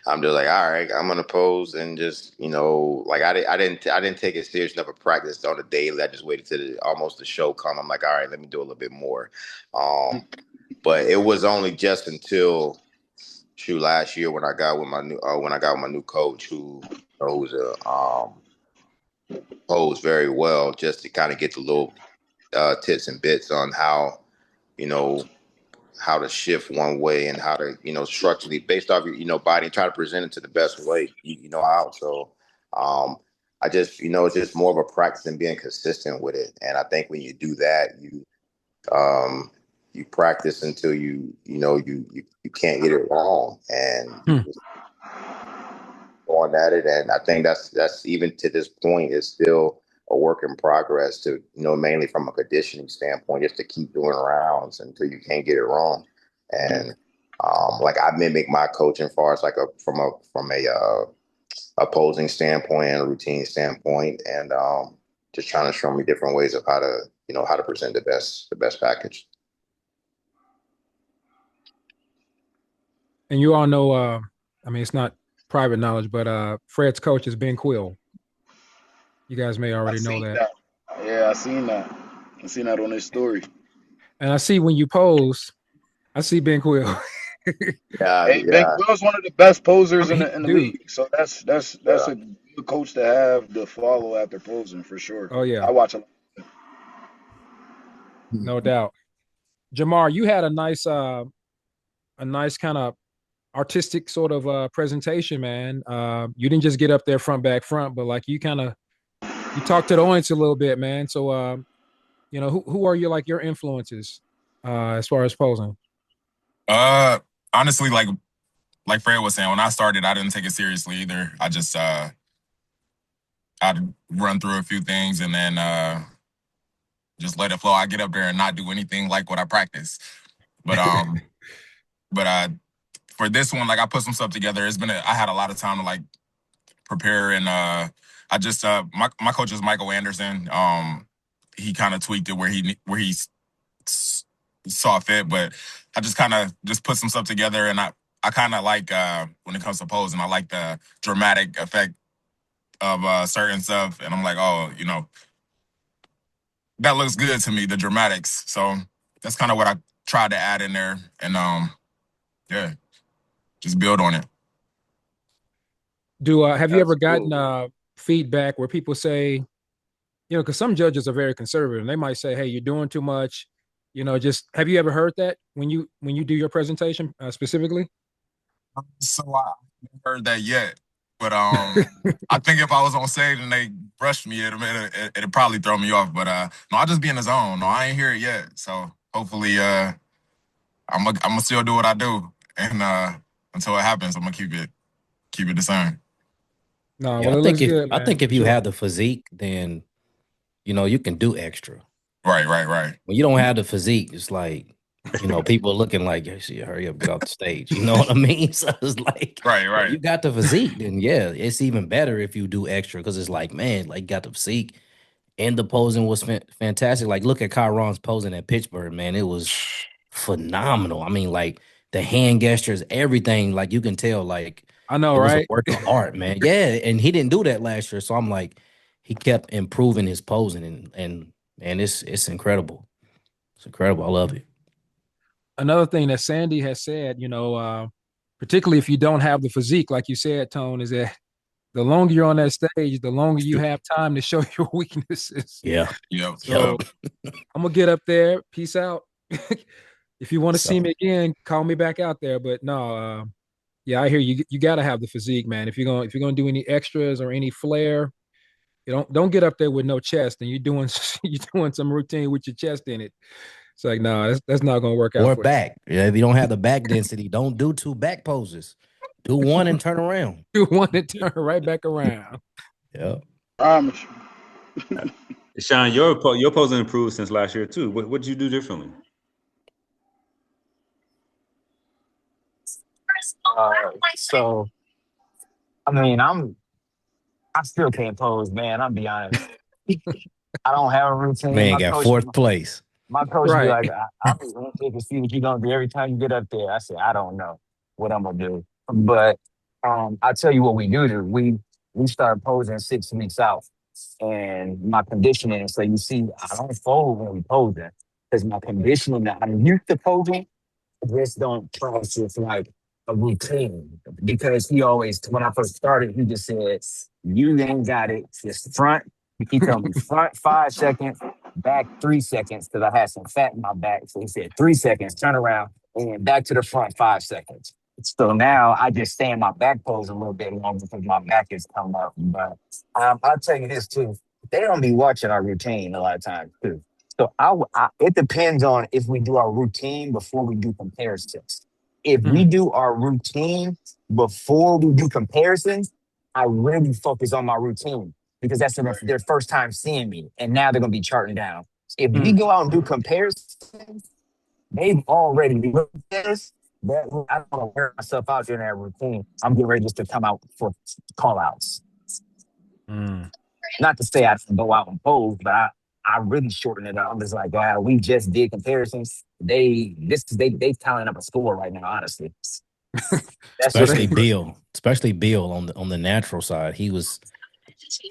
I'm just like, all right, I'm gonna pose and just, like I didn't take it serious enough of practice on the daily. I just waited till almost the show come. I'm like, all right, let me do a little bit more. But it was only just until last year when I got with my new coach who's posed very well, just to kind of get the little tips and bits on how you know how to shift one way and how to structurally based off your body and try to present it to the best way you know how. So I just it's just more of a practice and being consistent with it. And I think when you do that, you practice until you can't get it wrong, and you just going at it. And I think that's even to this point is still a work in progress to mainly from a conditioning standpoint, just to keep doing rounds until you can't get it wrong. And like I mimic my coaching far as like from a opposing standpoint and a routine standpoint, and just trying to show me different ways of how to present the best package. And you all know, I mean, it's not private knowledge, but Fred's coach is Ben Quill. You guys may already know that. Yeah, I seen that. I seen that on his story. And I see when you pose, I see Ben Quill. Hey, Ben Quill's one of the best posers in the Dude. league. So that's a good coach to have to follow after posing for sure. Oh yeah, I watch him. No doubt. Jamar, you had a nice kind of artistic sort of presentation, man. You didn't just get up there front back front, but like you talked to the audience a little bit, man. So who are your influences as far as posing? Honestly, like Fred was saying, when I started, I didn't take it seriously either. I just I'd run through a few things and then just let it flow. I get up there and not do anything like what I practice. But for this one, like I put some stuff together. I had a lot of time to like prepare, and I just my coach is Michael Anderson. He kind of tweaked it where he saw fit, but I just kind of just put some stuff together, and I kind of like when it comes to posing, I like the dramatic effect of certain stuff, and I'm like, oh, that looks good to me, the dramatics. So that's kind of what I tried to add in there, and yeah, just build on it. Have you ever gotten feedback where people say, because some judges are very conservative and they might say, hey, you're doing too much, just have you ever heard that when you do your presentation specifically? So I haven't heard that yet, but I think if I was on stage and they brushed me, it'd probably throw me off. But no, I'll just be in the zone. No, I ain't hear it yet. So hopefully I'm gonna still do what I do, and until it happens, I'm gonna keep it the same. No, well, I think if you have the physique, then you can do extra. Right. When you don't have the physique, it's like people looking like, hurry up, get off the stage. You know what I mean? So it's like, right. You got the physique, then yeah, it's even better if you do extra because it's like, man, like you got the physique, and the posing was fantastic. Like look at Kyron's posing at Pittsburgh, man, it was phenomenal. I mean, like the hand gestures, everything, like you can tell, like I know, it was right? a work of art, man. Yeah, and he didn't do that last year, so I'm like, he kept improving his posing, and it's incredible. It's incredible. I love it. Another thing that Sandy has said, particularly if you don't have the physique, like you said, Tone, is that the longer you're on that stage, the longer you have time to show your weaknesses. Yeah. So I'm gonna get up there. Peace out. If you want to see me again, call me back out there. But no, yeah, I hear you. You got to have the physique, man. If you're gonna do any extras or any flair, you don't get up there with no chest and you're doing some routine with your chest in it. It's like, no, that's not gonna work out. Or back. Yeah, if you don't have the back density, don't do 2 back poses. Do one and turn around. Do one and turn right back around. Yeah. Sean, your posing improved since last year too. What did you do differently? So, I mean, I still can't pose, man. I'll be honest. I don't have a routine. Man got 4th place. My coach be like, I be going to see what you're going to do every time you get up there. I said, I don't know what I'm going to do. But I'll tell you what we do. We start posing 6 weeks out, and my conditioning. So you see, I don't fold when we posing because my conditioning. I'm used to posing. Just don't process like a routine because he always when I first started he just said you ain't got it just front. He told me front 5 seconds, back 3 seconds because I had some fat in my back. So he said 3 seconds, turn around, and then back to the front 5 seconds. So now I just stay in my back pose a little bit longer because my back is coming up. But I'll tell you this too, they don't be watching our routine a lot of times too. So it depends on if we do our routine before we do comparisons. If we do our routine before we do comparisons, I really focus on my routine because that's their first time seeing me, and now they're gonna be charting down. If we go out and do comparisons, they've already looked at this. That I don't want to wear myself out during that routine. I'm getting ready just to come out for call outs. Not to say I can go out and pose, but I really shorten it up. I'm just like, wow, we just did comparisons. They tallying up a score right now, honestly. Especially Bill on the natural side.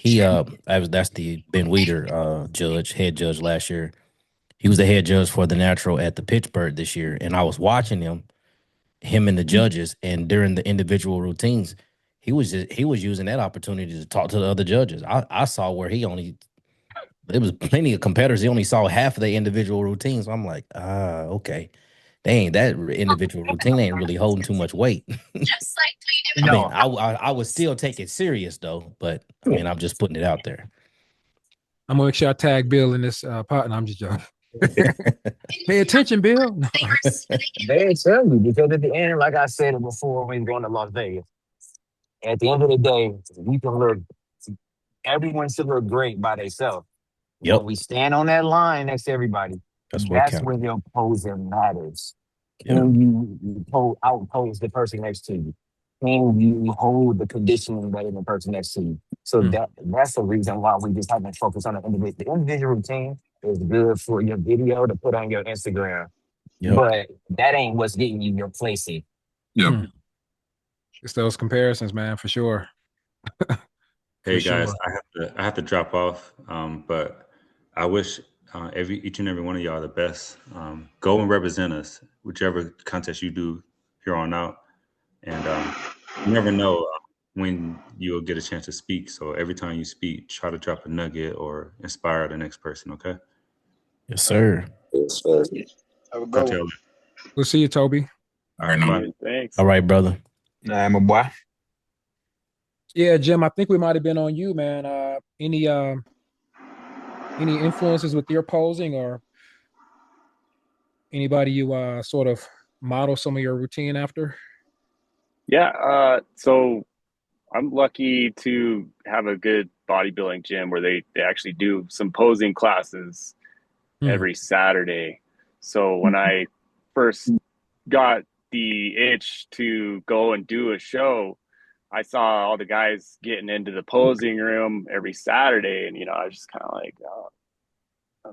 That's the Ben Weeder head judge last year. He was the head judge for the natural at the Pittsburgh this year, and I was watching him and the judges, and during the individual routines, he was using that opportunity to talk to the other judges. I saw where there was plenty of competitors. He only saw half of their individual routines. So I'm like, okay. Dang, that individual routine ain't really holding too much weight. I mean, I would still take it serious though, but I mean, I'm just putting it out there. I'm gonna make sure I tag Bill in this part, and I'm just joking. Pay attention, Bill. No. They tell you because at the end, like I said before, when going to Las Vegas, at the end of the day, we can look. Everyone should look great by themselves. Yep. When we stand on that line next to everybody, that's when your posing matters. Can you outpose the person next to you? Can you hold the conditioning better than the person next to you? So that's the reason why we just haven't focused on the individual. The individual routine is good for your video to put on your Instagram. Yep. But that ain't what's getting you your placing. Yep. It's those comparisons, man, for sure. Hey guys, I have to drop off, but I wish each and every one of y'all the best. Go and represent us, whichever contest you do here on out, and you never know when you'll get a chance to speak. So every time you speak, try to drop a nugget or inspire the next person. Okay? Yes, sir. Yes, sir. Have a good one. We'll see you, Toby. All right, man. Thanks. All right, brother. Nah, my boy. Yeah, Jim, I think we might have been on you, man. Any influences with your posing or anybody you sort of model some of your routine after? Yeah, so I'm lucky to have a good bodybuilding gym where they actually do some posing classes every Saturday. So when I first got the itch to go and do a show, I saw all the guys getting into the posing room every Saturday, and I was just kind of like,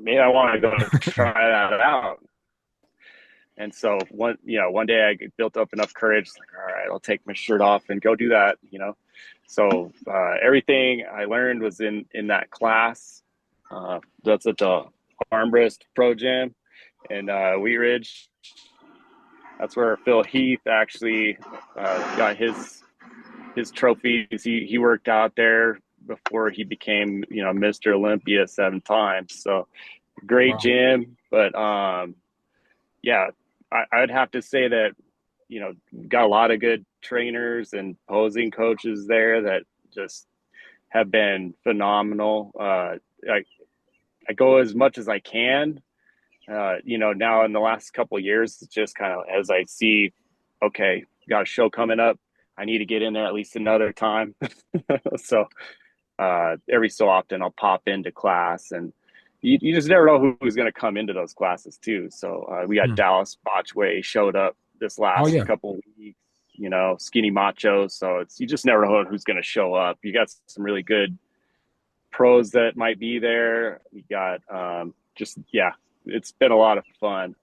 maybe I want to go try that out. And so one day I built up enough courage, like, all right, I'll take my shirt off and go do that. So everything I learned was in that class. That's at the Armbrist Pro Gym in Wheat Ridge. That's where Phil Heath actually got his trophies. He worked out there before he became Mr. Olympia 7 times. So great gym, but yeah, I'd have to say that got a lot of good trainers and posing coaches there that just have been phenomenal. I go as much as I can. Now in the last couple of years, it's just kind of as I see, okay, got a show coming up, I need to get in there at least another time. So every so often I'll pop into class, and you just never know who's going to come into those classes too. So we got Dallas Botchway showed up this last couple of weeks, Skinny Macho. So you just never know who's going to show up. You got some really good pros that might be there. We got it's been a lot of fun.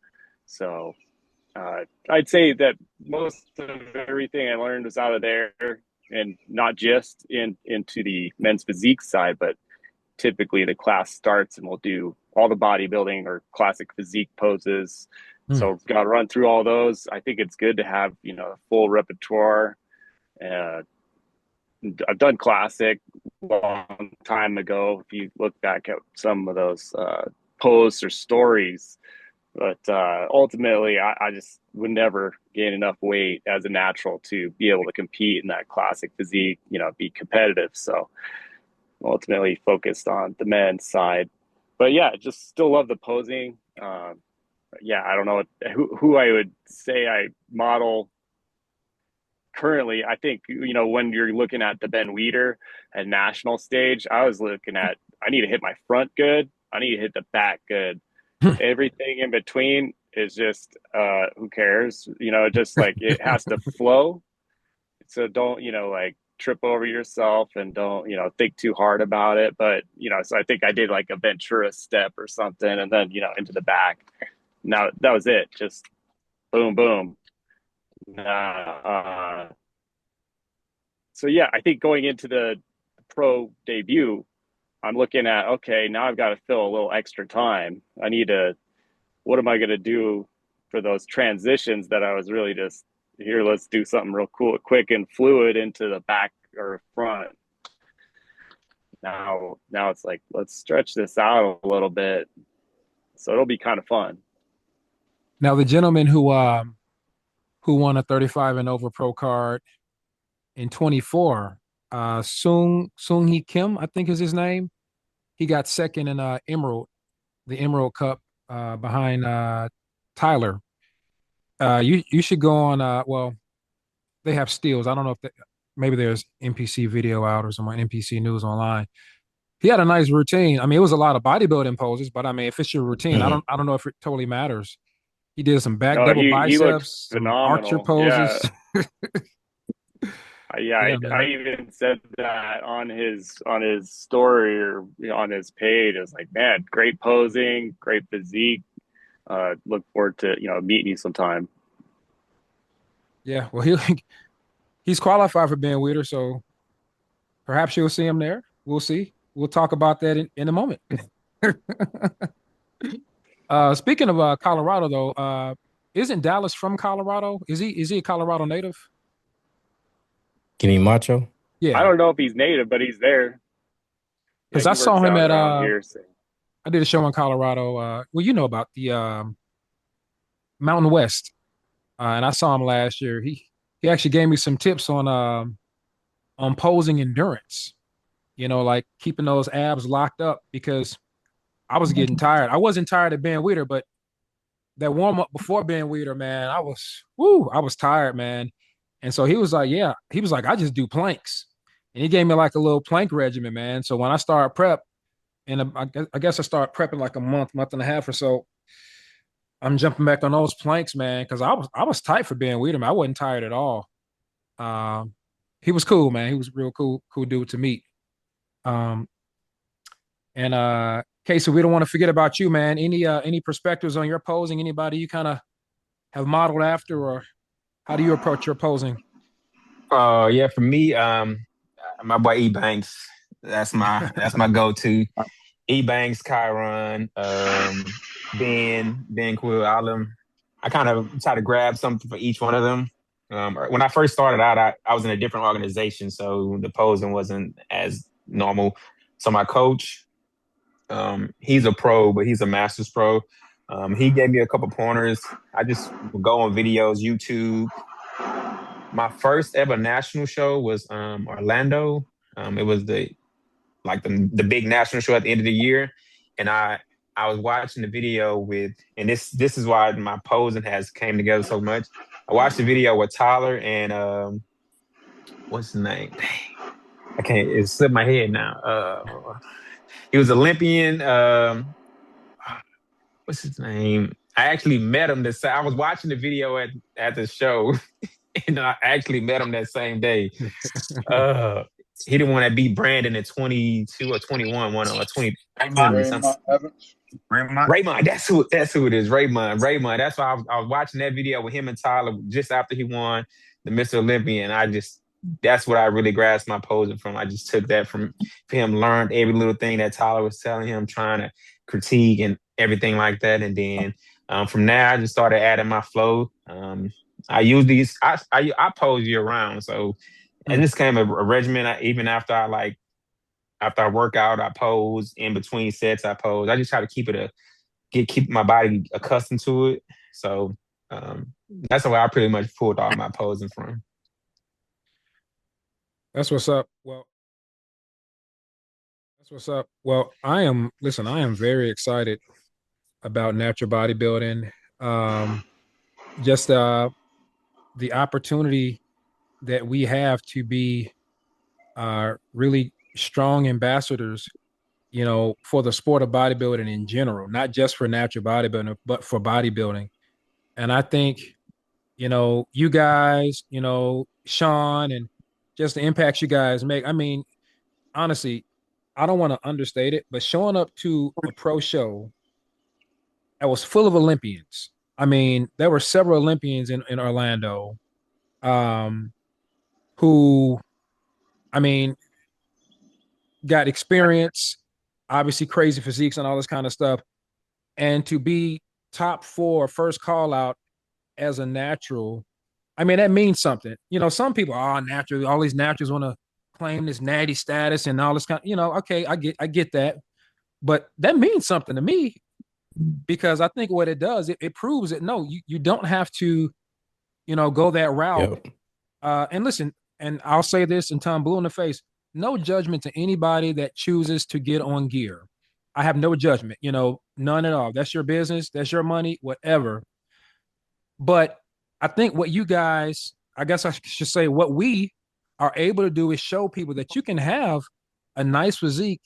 So I'd say that most of everything I learned was out of there, and not just into the men's physique side, but typically the class starts and we'll do all the bodybuilding or classic physique poses. So got to run through all those. I think it's good to have, a full repertoire. I've done classic a long time ago. If you look back at some of those posts or stories, but ultimately, I just would never gain enough weight as a natural to be able to compete in that classic physique, be competitive. So ultimately focused on the men's side. But yeah, just still love the posing. Yeah, I don't know who I would say I model currently. I think, when you're looking at the Ben Weider at national stage, I was looking at, I need to hit my front good. I need to hit the back good. Everything in between is just, who cares? Just like it has to flow. So don't, like trip over yourself and don't, think too hard about it. But, so I think I did like a Ventura step or something and then, into the back. Now that was it. Just boom, boom. So yeah, I think going into the pro debut, I'm looking at, okay, now I've got to fill a little extra time. What am I going to do for those transitions that I was really just here? Let's do something real cool, quick and fluid into the back or front. Now it's like, let's stretch this out a little bit. So it'll be kind of fun. Now, the gentleman who won a 35 and over pro card in 24, Sung Hee Kim, I think is his name. He got second in the Emerald Cup behind Tyler. You should go on. Well, they have steals. I don't know if maybe there's NPC video out or some NPC news online. He had a nice routine. I mean, it was a lot of bodybuilding poses, but I mean, if it's your routine, I don't know if it totally matters. He did some back double biceps, some archer poses. Yeah, I even said that on his story or on his page. I was like, man, great posing, great physique. Look forward to meeting you sometime. Yeah, well, he's qualified for Ben Weider, so perhaps you'll see him there. We'll see. We'll talk about that in a moment. Speaking of Colorado, though, isn't Dallas from Colorado? Is he a Colorado native? Give me Macho. Yeah, I don't know if he's native, but he's there. Because I saw him at here, so. I did a show in Colorado. Well, you know about the Mountain West, and I saw him last year. He actually gave me some tips on posing endurance. Like keeping those abs locked up because I was getting tired. I wasn't tired of Ben Weider, but that warm up before Ben Weider, man, I was tired, man. And so he was like, I just do planks. And he gave me like a little plank regimen, man. So when I started prep, and I guess I started prepping like a month and a half or so, I'm jumping back on those planks, man, because I was tight for Ben Weider, man. I wasn't tired at all. He was cool, man. He was a real cool dude to meet. Casey, we don't want to forget about you, man. Any perspectives on your posing? Anybody you kind of have modeled after, or how do you approach your posing? Yeah, for me, my boy E Banks. That's my go-to. E Banks, Kyron, Ben Quill, all of them. I kind of try to grab something for each one of them. When I first started out, I was in a different organization, so the posing wasn't as normal. So my coach, he's a pro, but he's a master's pro. He gave me a couple pointers. I just would go on videos, YouTube. My first ever national show was Orlando. It was the big national show at the end of the year, and I was watching the video with, and this is why my posing has came together so much. I watched the video with Tyler and what's his name? I can't. It slipped my head now. He was Olympian. What's his name? I actually met him I was watching the video at the show, and I actually met him that same day. He the one that beat Brandon at 22 or 21, or 20. Evans. Raymond. Raymond, that's who it is. Raymond. Raymond. That's why I was watching that video with him and Tyler just after he won the Mr. Olympia, and that's what I really grasped my posing from. I just took that from him, learned every little thing that Tyler was telling him, trying to critique and everything like that, and then from there I just started adding my flow. I use these. I pose year round, so and this came a regimen. Even after I work out, I pose. In between sets, I pose. I just try to keep my body accustomed to it. So that's where I pretty much pulled all my posing from. That's what's up. Well, I am very excited about natural bodybuilding. Just the opportunity that we have to be really strong ambassadors, for the sport of bodybuilding in general, not just for natural bodybuilding, but for bodybuilding. And I think, you guys, Sean, and just the impacts you guys make. I mean, honestly, I don't want to understate it, but showing up to a pro show that was full of Olympians. I mean, there were several Olympians in Orlando, who, I mean, got experience, obviously crazy physiques and all this kind of stuff. And to be top 4 first call out as a natural, I mean, that means something. Some people are natural, all these naturals want to claim this natty status and all this kind of, okay, I get that. But that means something to me, because I think what it does, it proves that no, you don't have to, go that route. Yep. And listen, and I'll say this until I'm blue in the face, no judgment to anybody that chooses to get on gear. I have no judgment, none at all. That's your business, that's your money, whatever. But I think what you guys, I guess I should say, what we are able to do is show people that you can have a nice physique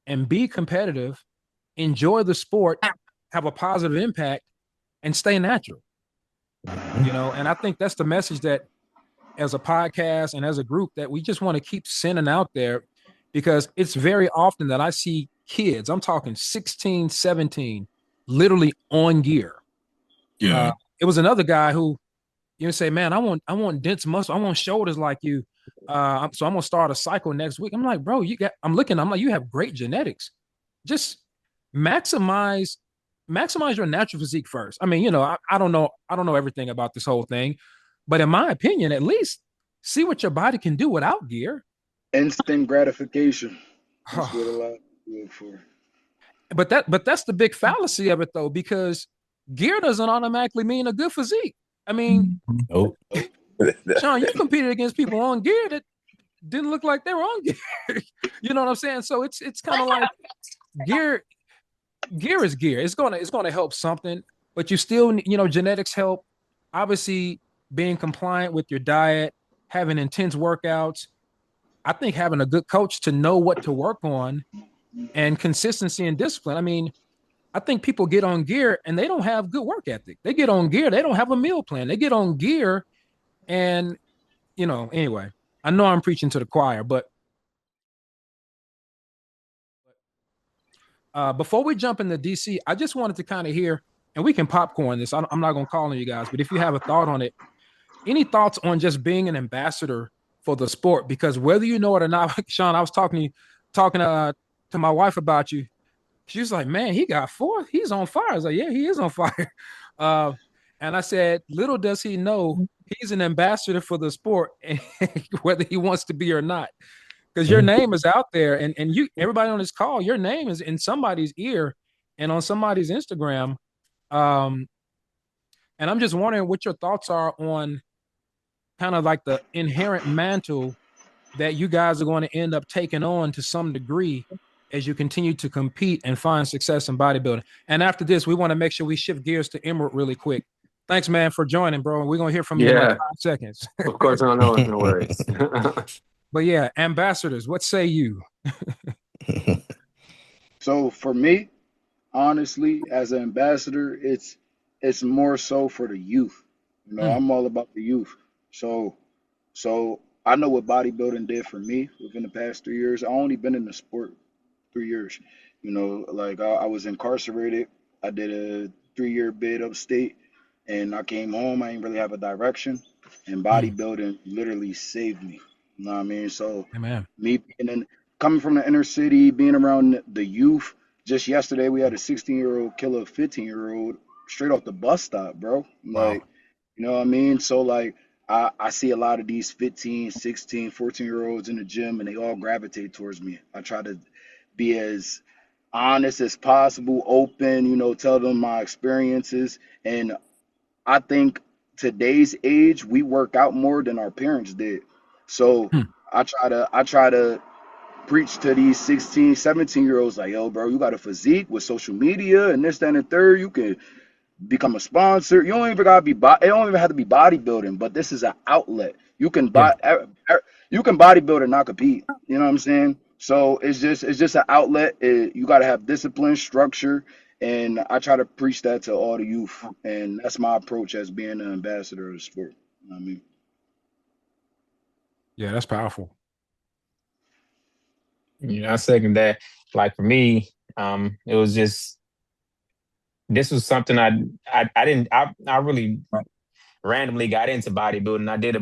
and be competitive, enjoy the sport, have a positive impact, and stay natural. And I think that's the message that, as a podcast and as a group, that we just want to keep sending out there, because it's very often that I see kids, I'm talking 16, 17, literally on gear. Yeah. It was another guy who, say, man, I want dense muscle, I want shoulders like you. So I'm gonna start a cycle next week. I'm like, bro, I'm like, you have great genetics. Just maximize your natural physique first. I mean, I don't know everything about this whole thing, but in my opinion, at least see what your body can do without gear. Instant gratification. That's what a lot of people look for. But that's the big fallacy of it, though, because gear doesn't automatically mean a good physique. I mean, nope. Sean, you competed against people on gear that didn't look like they were on gear. You know what I'm saying? So it's kind of like gear is gear. It's gonna help something, but you still, genetics help. Obviously, being compliant with your diet, having intense workouts. I think having a good coach to know what to work on, and consistency and discipline. I mean, I think people get on gear and they don't have good work ethic. They get on gear, they don't have a meal plan. They get on gear and, anyway, I know I'm preaching to the choir, but before we jump into DC, I just wanted to kind of hear, and we can popcorn this. I'm not going to call on you guys, but if you have a thought on it, any thoughts on just being an ambassador for the sport? Because whether you know it or not, Sean, I was talking to my wife about you. She was like, man, he got 4th. He's on fire. I was like, yeah, he is on fire. And I said, little does he know, he's an ambassador for the sport, whether he wants to be or not. Because your name is out there, and everybody on this call, your name is in somebody's ear and on somebody's Instagram. And I'm just wondering what your thoughts are on kind of like the inherent mantle that you guys are going to end up taking on to some degree as you continue to compete and find success in bodybuilding. And after this, we want to make sure we shift gears to Emerald really quick. Thanks, man, for joining, bro. We're going to hear from you in like 5 seconds. Of course, I know. No worries. But yeah, ambassadors, what say you? So for me, honestly, as an ambassador, it's more so for the youth. I'm all about the youth. So I know what bodybuilding did for me within the past 3 years. I only been in the sport 3 years. You know, like I was incarcerated. I did a 3 year bid upstate, and I came home. I didn't really have a direction, and Mm. bodybuilding literally saved me. You know what I mean? So Amen. me being in, coming from the inner city, being around the youth. Just yesterday, we had a 16-year-old kill a 15-year-old straight off the bus stop, bro. Wow. Like, you know what I mean? So like I see a lot of these 15, 16, 14-year olds in the gym, and they all gravitate towards me. I try to be as honest as possible, open, you know, tell them my experiences. And I think today's age, we work out more than our parents did. So Hmm. I try to preach to these 16, 17-year olds like, yo, bro, you got a physique with social media and this, that, and the third. You can become a sponsor. You don't even gotta be it don't even have to be bodybuilding, but this is an outlet. You can Yeah. you can bodybuild and not compete. You know what I'm saying? So it's just an outlet. You gotta have discipline, structure, and I try to preach that to all the youth. And that's my approach as being an ambassador of the sport. You know what I mean? Yeah, that's powerful. I second that. Like for me, it was just this was something I didn't I really randomly got into bodybuilding. I did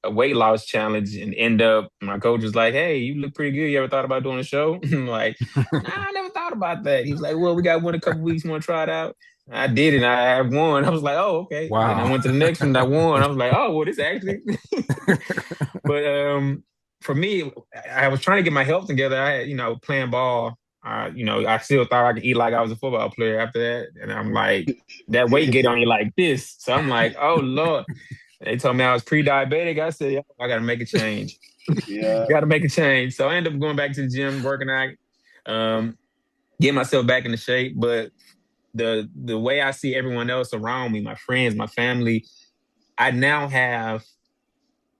a weight loss challenge and end up my coach was like, "Hey, you look pretty good. You ever thought about doing a show?" I'm like, "Nah, I never thought about that." He was like, "Well, we got one in a couple weeks. You want to try it out?" I did it. And I won. I was like, "Oh, okay." Then I Wow. went to the next one. And I won. I was like, "Oh, well, this actually." But for me, I was trying to get my health together. I had, playing ball. I still thought I could eat like I was a football player after that. And I'm like, that weight get on you like this. So I'm like, oh Lord. They told me I was pre-diabetic. I said, "Yo, I got to make a change. Yeah. Got to make a change." So I ended up going back to the gym, working out, get myself back into shape. But the way I see everyone else around me, my friends, my family, I now have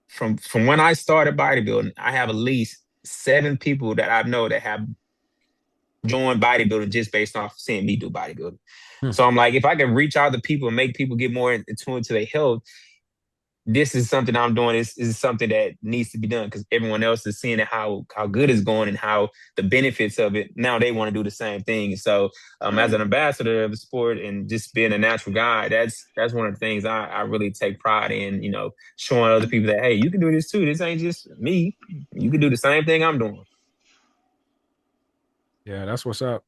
from when I started bodybuilding, I have at least 7 people that I know that have joined bodybuilding just based off seeing me do bodybuilding. Hmm. So I'm like, if I can reach out to people and make people get more in tune to their health, this is something I'm doing. This is something that needs to be done because everyone else is seeing it, how good it's going and how the benefits of it. Now they want to do the same thing. So as Right. an ambassador of the sport and just being a natural guy, that's one of the things I really take pride in, showing other people that, hey, you can do this too. This ain't just me. You can do the same thing I'm doing. Yeah, that's what's up.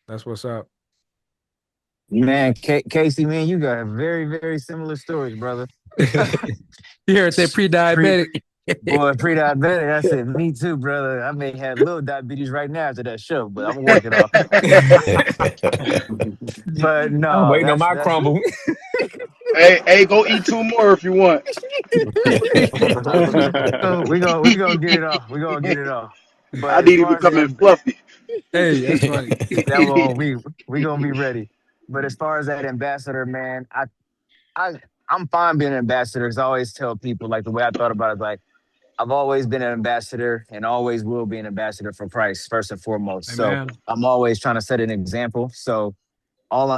That's what's up. Man, Casey, man, you got very, very similar stories, brother. You heard that pre-diabetic? Boy, pre-diabetic. I said, me too, brother. I may have little diabetes right now after that show, but I'm working off it. But I'm no, waiting on that's my that's crumble. Hey, go eat 2 more if you want. we gonna get it off. We gonna get it off. I But as need to far as become fluffy. Hey, that's funny. that one, we gonna be ready. But as far as that ambassador, man, I I'm fine being an ambassador because I always tell people like the way I thought about it, like I've always been an ambassador and always will be an ambassador for Christ first and foremost. So Amen. I'm always trying to set an example. So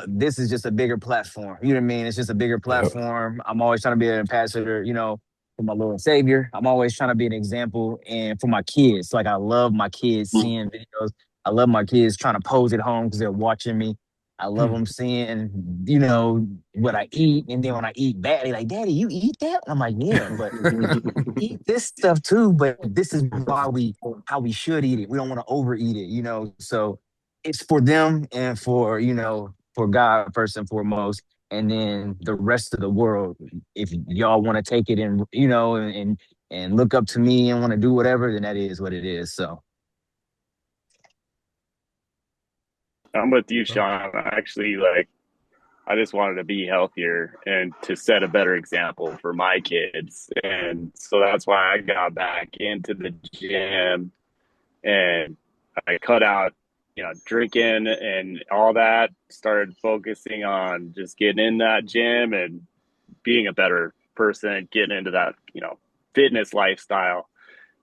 this is just a bigger platform. You know what I mean? It's just a bigger platform. I'm always trying to be an ambassador, for my Lord and Savior. I'm always trying to be an example and for my kids. Like I love my kids seeing videos. I love my kids trying to pose at home because they're watching me. I love Hmm. them seeing, what I eat. And then when I eat bad, they're like, "Daddy, you eat that?" I'm like, "Yeah, but eat this stuff too, but this is how we should eat it. We don't want to overeat it. So it's for them and for God first and foremost, and then the rest of the world. If y'all want to take it and look up to me and want to do whatever, then that is what it is. So I'm with you, Sean. Actually, like, I just wanted to be healthier and to set a better example for my kids. And so that's why I got back into the gym and I cut out, drinking and all that, started focusing on just getting in that gym and being a better person, getting into that, fitness lifestyle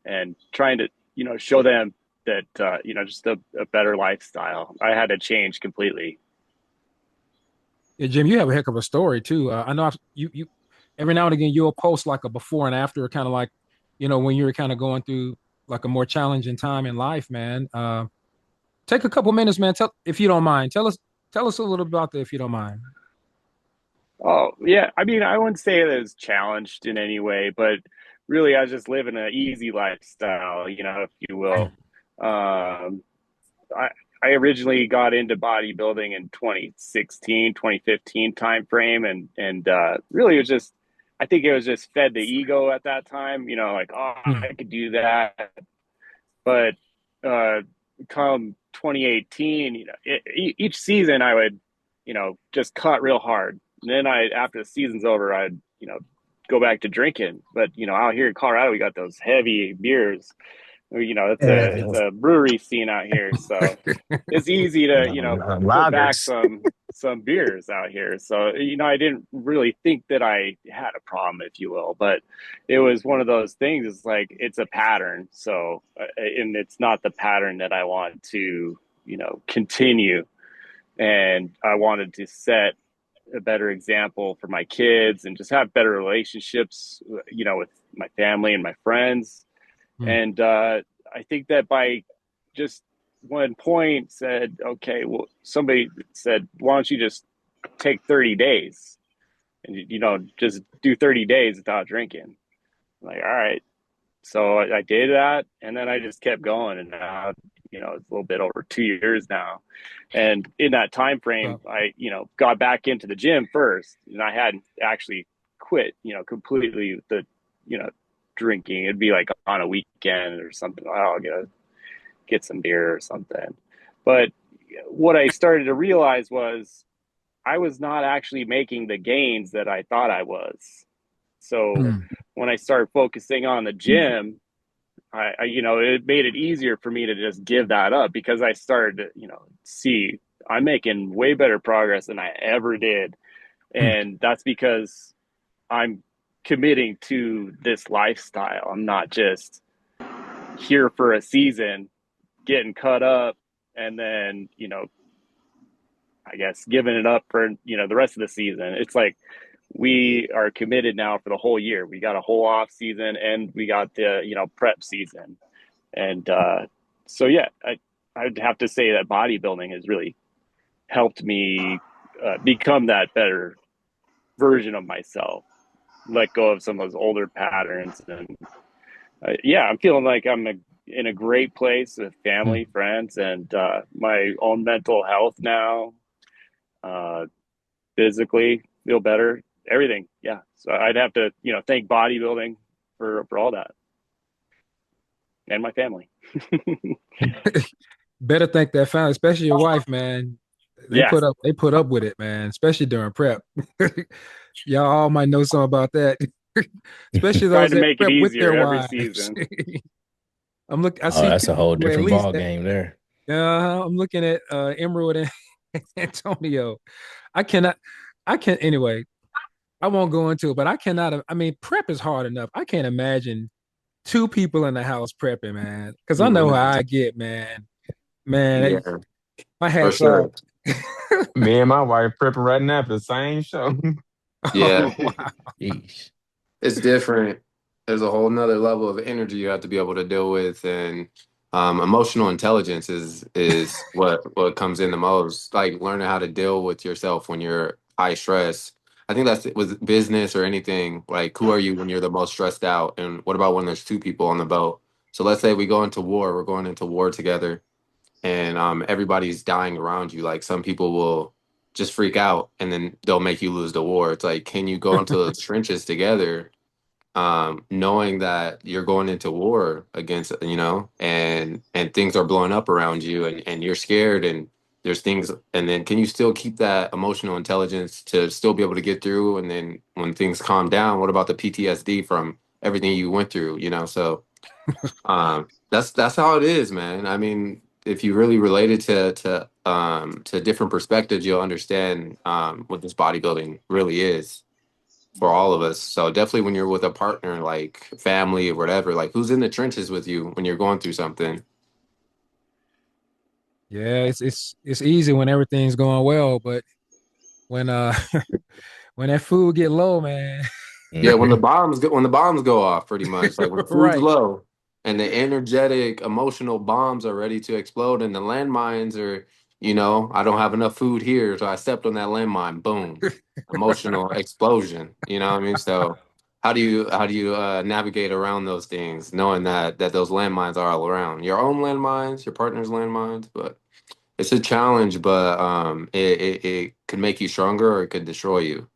and trying to, show them that, just a better lifestyle. I had to change completely. Yeah, Jim, you have a heck of a story too. I know you every now and again you'll post like a before and after, kind of like, when you're kind of going through like a more challenging time in life, man. take a couple minutes, man. If you don't mind, tell us a little about that, if you don't mind. Oh, yeah. I mean, I wouldn't say that it's challenged in any way, but really, I was just living an easy lifestyle, if you will. Um, I, I originally got into bodybuilding in 2016, 2015 time frame, and really it was just, I think it was just fed the ego at that time, like, oh, Hmm. I could do that. But uh, come 2018, each season I would, just cut real hard. And then after the season's over, I'd, go back to drinking. But, out here in Colorado, we got those heavy beers. It's a brewery scene out here. So it's easy to, put back Lagers. some beers out here. So, I didn't really think that I had a problem, if you will, but it was one of those things. It's like, it's a pattern. So, and it's not the pattern that I want to, continue. And I wanted to set a better example for my kids and just have better relationships, with my family and my friends. And I think that by just one point said, okay, well, somebody said, why don't you just take 30 days and, just do 30 days without drinking? I'm like, all right. So I did that. And then I just kept going. And now, it's a little bit over 2 years now. And in that time frame, I, got back into the gym first. And I hadn't actually quit, completely the, drinking. It'd be like on a weekend or something. I'll get some beer or something. But what I started to realize was I was not actually making the gains that I thought I was. So when I started focusing on the gym, I it made it easier for me to just give that up because I started to, see I'm making way better progress than I ever did. And that's because I'm committing to this lifestyle. I'm not just here for a season, getting cut up, and then, I guess giving it up for, the rest of the season. It's like we are committed now for the whole year. We got a whole off season and we got the, prep season. And so, yeah, I'd have to say that bodybuilding has really helped me become that better version of myself, let go of some of those older patterns. And I'm feeling like I'm in a great place with family, friends, and my own mental health now. Physically feel better, everything. Yeah. So I'd have to, thank bodybuilding for all that. And my family. Better thank that family, especially your wife, man. They put up with it, man, especially during prep. Y'all all might know something about that. Especially those to that make prep it with their easier every wives. season. I see that's a whole at different least ball game there. I'm looking at Emerald and Antonio. Anyway, I won't go into it, but I cannot. I mean, prep is hard enough. I can't imagine two people in the house prepping, man. Because I know how I get, man. Man, Yeah, my for hat's sure. off. Me and my wife prepping right now for the same show. Yeah, Oh, wow. Jeez. it's different. There's a whole nother level of energy you have to be able to deal with, and emotional intelligence is what comes in the most. Like learning how to deal with yourself when you're high stress. I think that's with business or anything. Like, who are you when you're the most stressed out, and what about when there's two people on the boat? So let's say we go into war. We're going into war together, and everybody's dying around you. Like some people will just freak out, and then they'll make you lose the war. It's like, can you go into the trenches together, knowing that you're going into war against, and things are blowing up around you, and you're scared, and there's things, and then can you still keep that emotional intelligence to still be able to get through? And then when things calm down, what about the PTSD from everything you went through? So that's how it is, man. I mean, if you really relate it to different perspectives, you'll understand what this bodybuilding really is for all of us. So definitely when you're with a partner, like family or whatever, like who's in the trenches with you when you're going through something. Yeah, it's easy when everything's going well, but when when that food get low, man. Yeah, when the bombs go off, pretty much like when the food's Right. low. and the energetic, emotional bombs are ready to explode, and the landmines are, I don't have enough food here, so I stepped on that landmine. Boom, emotional explosion. You know what I mean? So how do you navigate around those things, knowing that those landmines are all around, your own landmines, your partner's landmines, but it's a challenge, but it could make you stronger or it could destroy you.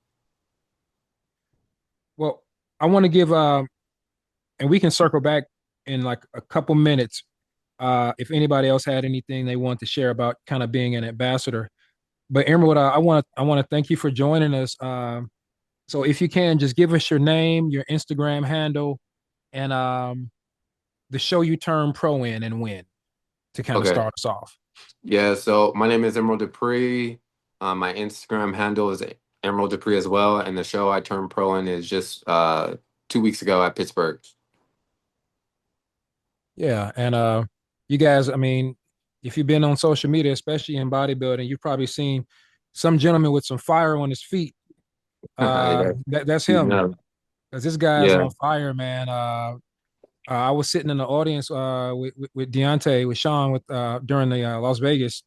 Well, I want to give and we can circle back in like a couple minutes. If anybody else had anything they want to share about kind of being an ambassador. But Emerald, I want to thank you for joining us. So if you can, just give us your name, your Instagram handle, and the show you turn pro in and when to kind of Okay. start us off. Yeah, so my name is Emerald Dupree. My Instagram handle is Emerald Dupree as well, and the show I turned pro in is just 2 weeks ago at Pittsburgh. Yeah, and you guys, I mean, if you've been on social media, especially in bodybuilding, you've probably seen some gentleman with some fire on his feet. Yeah, That's him. yeah, Because this guy is yeah. on fire, man. I was sitting in the audience with Deontay, with Sean, during the Las Vegas,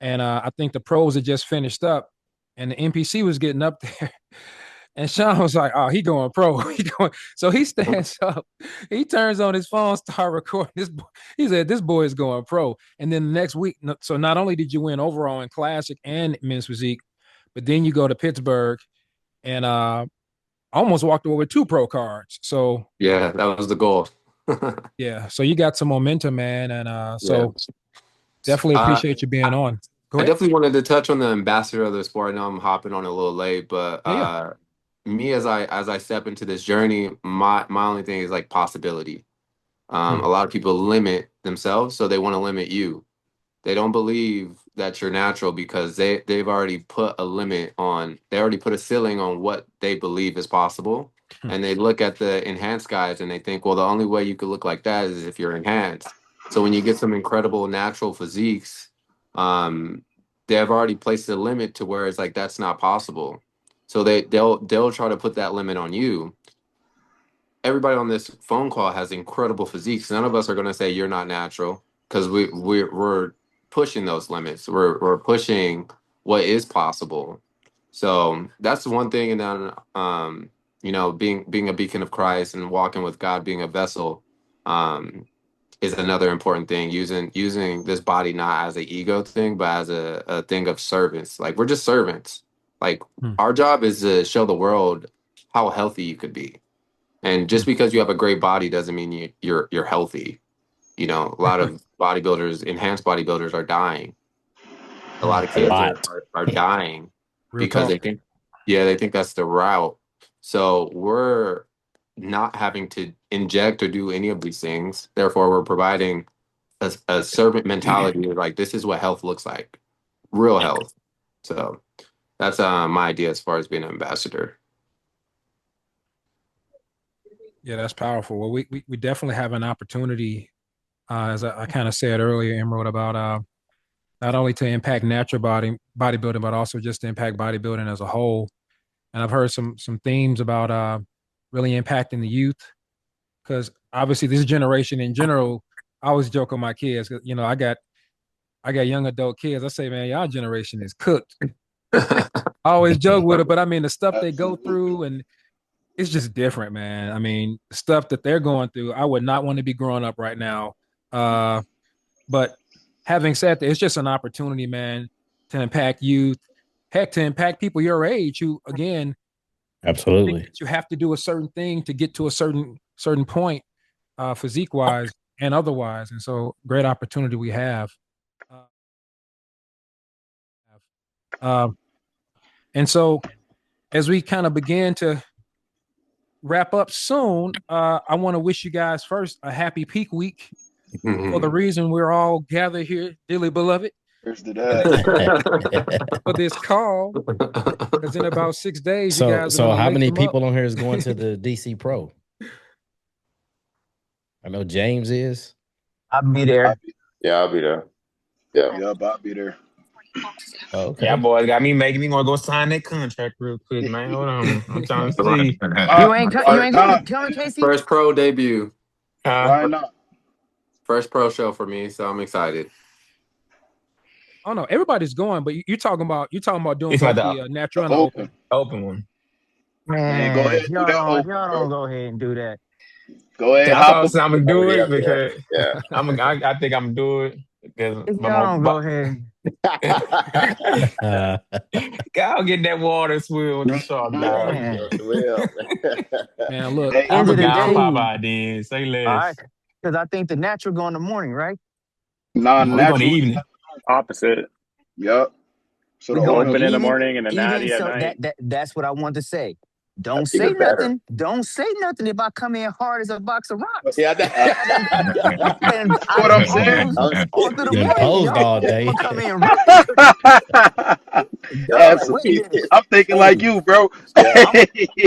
and I think the pros had just finished up, and the NPC was getting up there, and Sean was like, "Oh, he going pro." So he stands up, he turns on his phone, start recording this. He said, "This boy is going pro." And then the next week, so not only did you win overall in classic and men's physique, but then you go to Pittsburgh and almost walked away with 2 pro cards. So Yeah, that was the goal. yeah, so you got some momentum, man, and so Yeah. definitely appreciate you being on. Go I ahead. definitely wanted to touch on the ambassador of the sport. I know I'm hopping on a little late, but Yeah. me as I step into this journey, my only thing is like possibility. Hmm. A lot of people limit themselves, so they want to limit you. They don't believe that you're natural because they've already put a limit on. They already put a ceiling on what they believe is possible, and they look at the enhanced guys and they think, well, the only way you could look like that is if you're enhanced. So when you get some incredible natural physiques, um, they've already placed a limit to where it's like that's not possible. So they'll try to put that limit on you. Everybody on this phone call has incredible physiques. None of us are going to say you're not natural because we're pushing those limits. We're pushing what is possible. So that's one thing. And then being a beacon of Christ and walking with God, being a vessel, is another important thing. Using this body not as an ego thing, but as a thing of servants. Like we're just servants. Like our job is to show the world how healthy you could be. And just because you have a great body doesn't mean you're healthy. A lot of bodybuilders, enhanced bodybuilders, are dying. A lot of A kids lot. are dying Real because talk. they think that's the route. So we're not having to inject or do any of these things. Therefore, we're providing a servant mentality. Like this is what health looks like, real health. So that's my idea as far as being an ambassador. Yeah, that's powerful. Well, we definitely have an opportunity, as I kind of said earlier, Emerald, about not only to impact natural bodybuilding, but also just to impact bodybuilding as a whole. And I've heard some themes about really impacting the youth, because obviously this generation in general, I always joke with my kids, 'cause, I got young adult kids. I say, man, y'all generation is cooked. I always joke with it, but I mean the stuff they go through, and it's just different, man. I mean, the stuff that they're going through, I would not want to be growing up right now. But having said that, it's just an opportunity, man, to impact youth, heck, to impact people your age who, again, think Absolutely. that you have to do a certain thing to get to a certain point, physique wise and otherwise. And so, great opportunity we have. Um, and so, as we kind of begin to wrap up soon, I want to wish you guys first a happy peak week for the reason we're all gathered here, dearly beloved, Here's to that. for this call. Because in about 6 days, you So guys are going to how link many them up. people on here is going to the DC Pro? I know James is. I'll be there. Yeah, I'll be there. Yeah. Yup, I'll be there. Oh, okay. Yeah, boy, got me making me want to go sign that contract real quick, man. Hold on, I'm trying to see. You ain't Nah, coming, Casey? First pro debut. Why not? First pro show for me, so I'm excited. I don't know. Everybody's going, but you're talking about doing It's both about the the natural and the open. open one. Man, go Man, ahead and do that y'all open, don't bro. go ahead and do that. Go ahead, That's hop all on. I'm gonna do Already it up there. because Yeah. I think I'm gonna do it because If but y'all don't go ahead. I'll get that water swill with the shark, dog. Man, Man, look, Hey, I'm end a of the guy. I'll day, pop out then. Say all right, less. because I think the natural go in the morning, right? nah, No, we going to natural. evening. Opposite. Yup. So We the The going open. open in the even, morning and the even. natty at So night. that's what I want to say. Don't Even say better. nothing. Don't say nothing if I come in hard as a box of rocks. Yeah. I done, I What done I'm saying? posed all through the Been morning, and posed y'all all think day. I'm gonna come in rough. Y'all like, wait a Absolutely. minute. I'm thinking like Hey, you, bro. Yeah.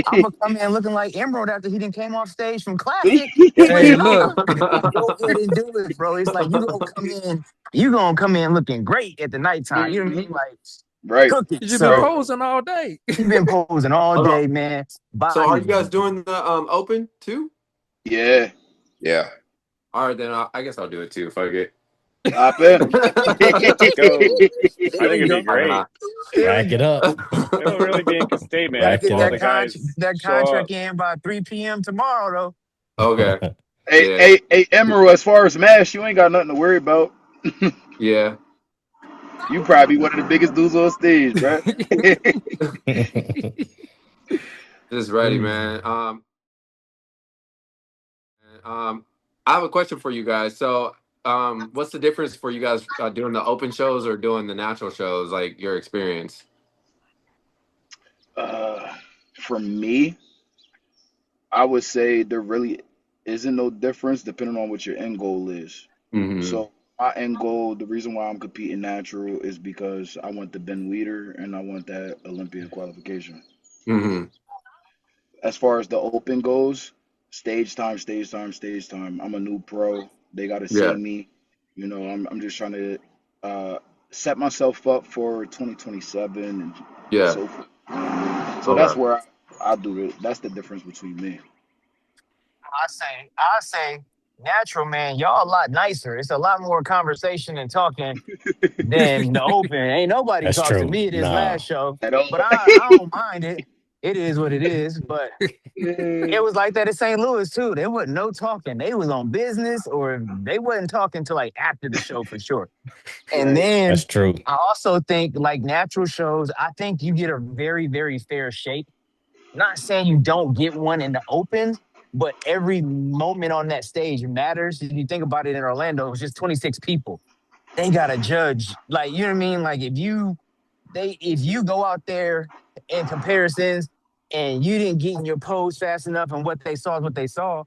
I'm gonna come in looking like Emerald after he done came off stage from Classic. But hey, no, look, go ahead and do it, bro. It's like you gonna come in looking great at the nighttime. You know what I Mhm. mean? Like Right. cooking. you've been Right. So posing all day. you've been posing all Hold on. day, man. So are you Body. guys doing the open too? Yeah. Yeah. All right, then I guess I'll do it too. Fuck it. Hop in. Let's go. I There think we it'd go. be Why great. not? There we Rack it go. up. It'll really be a statement Gotta Rack if get it all up. the guys that show up. contract in by 3 p.m. tomorrow, Okay. Hey, Yeah. hey, hey, Emerald, as far as MASH, you ain't got nothing to worry about. Yeah. You probably one of the biggest dudes on stage, bro. Just ready, man. I have a question for you guys. So, what's the difference for you guys doing the open shows or doing the natural shows? Like your experience. For me, I would say there really isn't no difference depending on what your end goal is. Mm-hmm. So my end goal, the reason why I'm competing natural is because I want the Ben leader and I want that Olympian qualification. Mm-hmm. As far as the open goes, stage time, stage time, stage time. I'm a new pro. They got to see Yeah. me. You know, I'm just trying to uh, set myself up for 2027 and Yeah. so forth. You know what I mean? So that's Okay. where I do it. That's the difference between me. I say, natural man, y'all a lot nicer. It's a lot more conversation and talking than the open. Ain't nobody That's talked to true. me this Nah. last show, At all. but I don't mind it. It is what it is. But it was like that in St. Louis too. There wasn't no talking. They was on business, or they wasn't talking till like after the show for sure. And Right. then That's true. I also think like natural shows, I think you get a very, very fair shake. Not saying you don't get one in the open, but every moment on that stage matters. If you think about it in Orlando, it was just 26 people. They gotta judge. Like, you know what I mean? Like if you go out there in comparisons and you didn't get in your pose fast enough and what they saw is what they saw,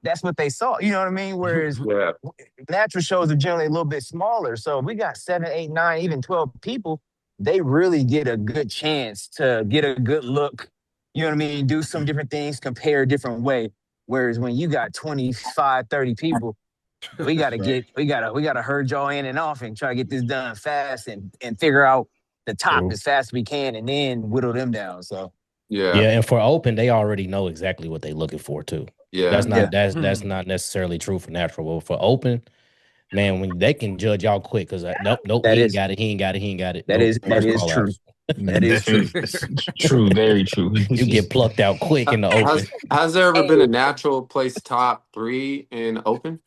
that's what they saw. You know what I mean? Whereas Yeah. natural shows are generally a little bit smaller. So if we got 7, 8, 9, even 12 people, they really get a good chance to get a good look. You know what I mean? Do some different things, compare a different way. Whereas when you got 25, 30 people, Right. we gotta herd y'all in and off and try to get this done fast and figure out the top True. as fast as we can and then whittle them down. So Yeah. Yeah, and for open, they already know exactly what they're looking for too. Yeah. That's yeah. not that's not necessarily true for natural. But for open, man, when they can judge y'all quick, because nope, That he ain't is got it, he ain't got it, he ain't got it. Nope, that first is call out. true. That is true. That's true. Very true. You get plucked out quick in the open. Has there ever been Hey, a natural place top 3 in open?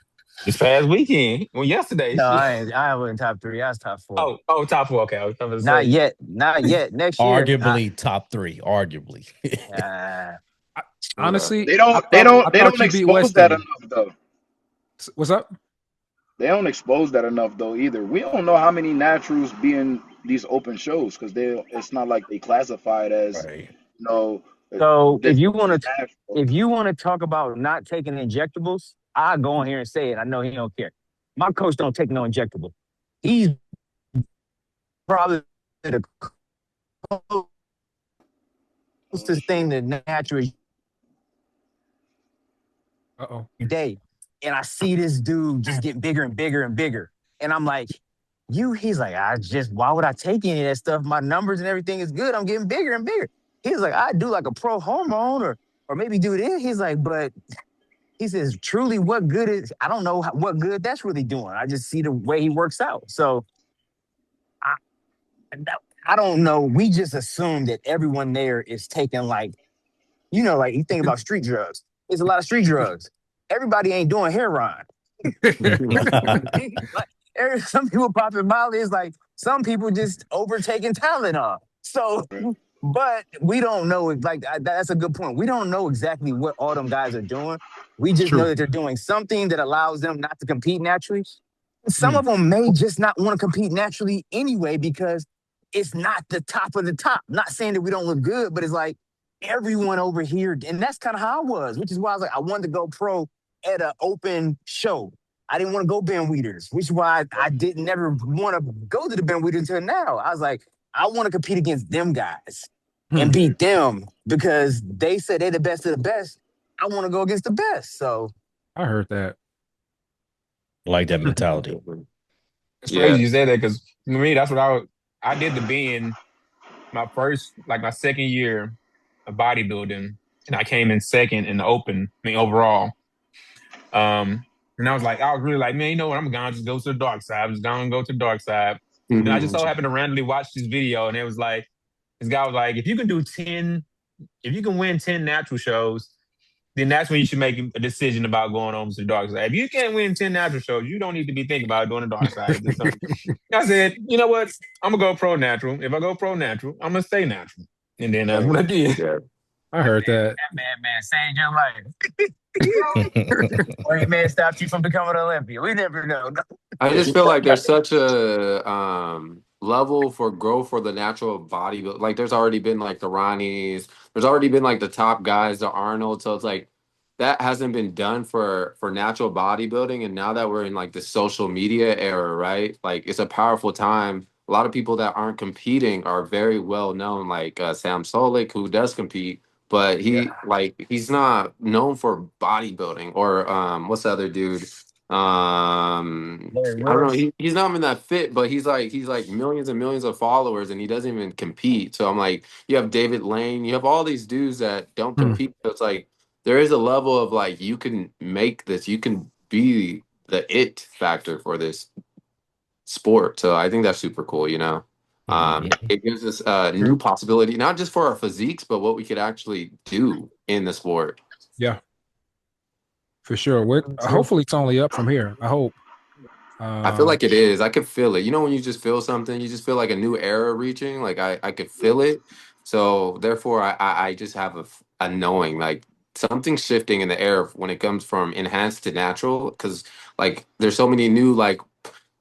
This past weekend. Well, yesterday. no, Shit. I wasn't top 3. I was top 4. Top 4. Okay, I was gonna Not say. yet. Not yet. Next year. Arguably top 3. Arguably. Uh, Okay. Honestly, They I don't they thought don't I they thought don't you beat expose that Weston. enough though. What's up? They don't expose that enough though either. We don't know how many naturals be in these open shows because it's not like they classify it as Right. you know so this is natural. if you want to talk about not taking injectables, I go on here and say it. I know he don't care. My coach don't take no injectable. He's probably the Oh closest thing shit. to natural Uh-oh. day. And I see this dude just get bigger and bigger and bigger. And I'm like, he's like, why would I take any of that stuff? My numbers and everything is good. I'm getting bigger and bigger. He's like, I do like a pro hormone or maybe do this. He's like, but he says, truly, what good is, I don't know what good that's really doing. I just see the way he works out. So I, I don't know. We just assume that everyone there is taking like, like you think about street drugs. There's a lot of street drugs. Everybody ain't doing heroin. Like, some people popping Molly is like some people just overtaking Tylenol. So, but we don't know. Like that's a good point. We don't know exactly what all them guys are doing. We just know that they're doing something that allows them not to compete naturally. Some of them may just not want to compete naturally anyway because it's not the top of the top. Not saying that we don't look good, but it's like everyone over here, and that's kind of how I was, which is why I was like, I wanted to go pro at an open show. I didn't want to go Ben Weeders, which is why I didn't never want to go to the Ben Weeders until now. I was like, I want to compete against them guys and beat them because they said they're the best of the best. I want to go against the best. So I heard that. I like that mentality. It's crazy you say that because for me, that's what I did the being my second year of bodybuilding, and I came in second in the open, overall. And I was really like, man, you know what? I'm gonna just go to the dark side. I'm just gonna go to the dark side. And I just so happened to randomly watch this video, and it was like, this guy was like, if you can win 10 natural shows, then that's when you should make a decision about going over to the dark side. If you can't win 10 natural shows, you don't need to be thinking about doing the dark side. I said, you know what? I'm going to go pro natural. If I go pro natural, I'm going to stay natural. And then that's what I did. Yeah. I heard that. That man saved your life. Or that man stopped you from becoming an Olympian. We never know. I just feel like there's such a level for growth for the natural bodybuilding. Like there's already been like the Ronnies, there's already been like the top guys, the Arnold. So it's like that hasn't been done for natural bodybuilding. And now that we're in like the social media era, right? Like it's a powerful time. A lot of people that aren't competing are very well known, like Sam Solik, who does compete, but he's not known for bodybuilding. Or what's the other dude? I don't know. He's not even that fit, but he's like millions and millions of followers, and he doesn't even compete. So I'm like, you have David Lane, you have all these dudes that don't compete. So it's like there is a level of like you can make this, you can be the it factor for this sport. So I think that's super cool. It gives us a new possibility, not just for our physiques, but what we could actually do in the sport. Yeah. For sure. Hopefully it's only up from here. I hope. I feel like it is. I could feel it. When you just feel something, you just feel like a new era reaching. Like I could feel it. So therefore, I just have a knowing, like something shifting in the air when it comes from enhanced to natural. Because like there's so many new like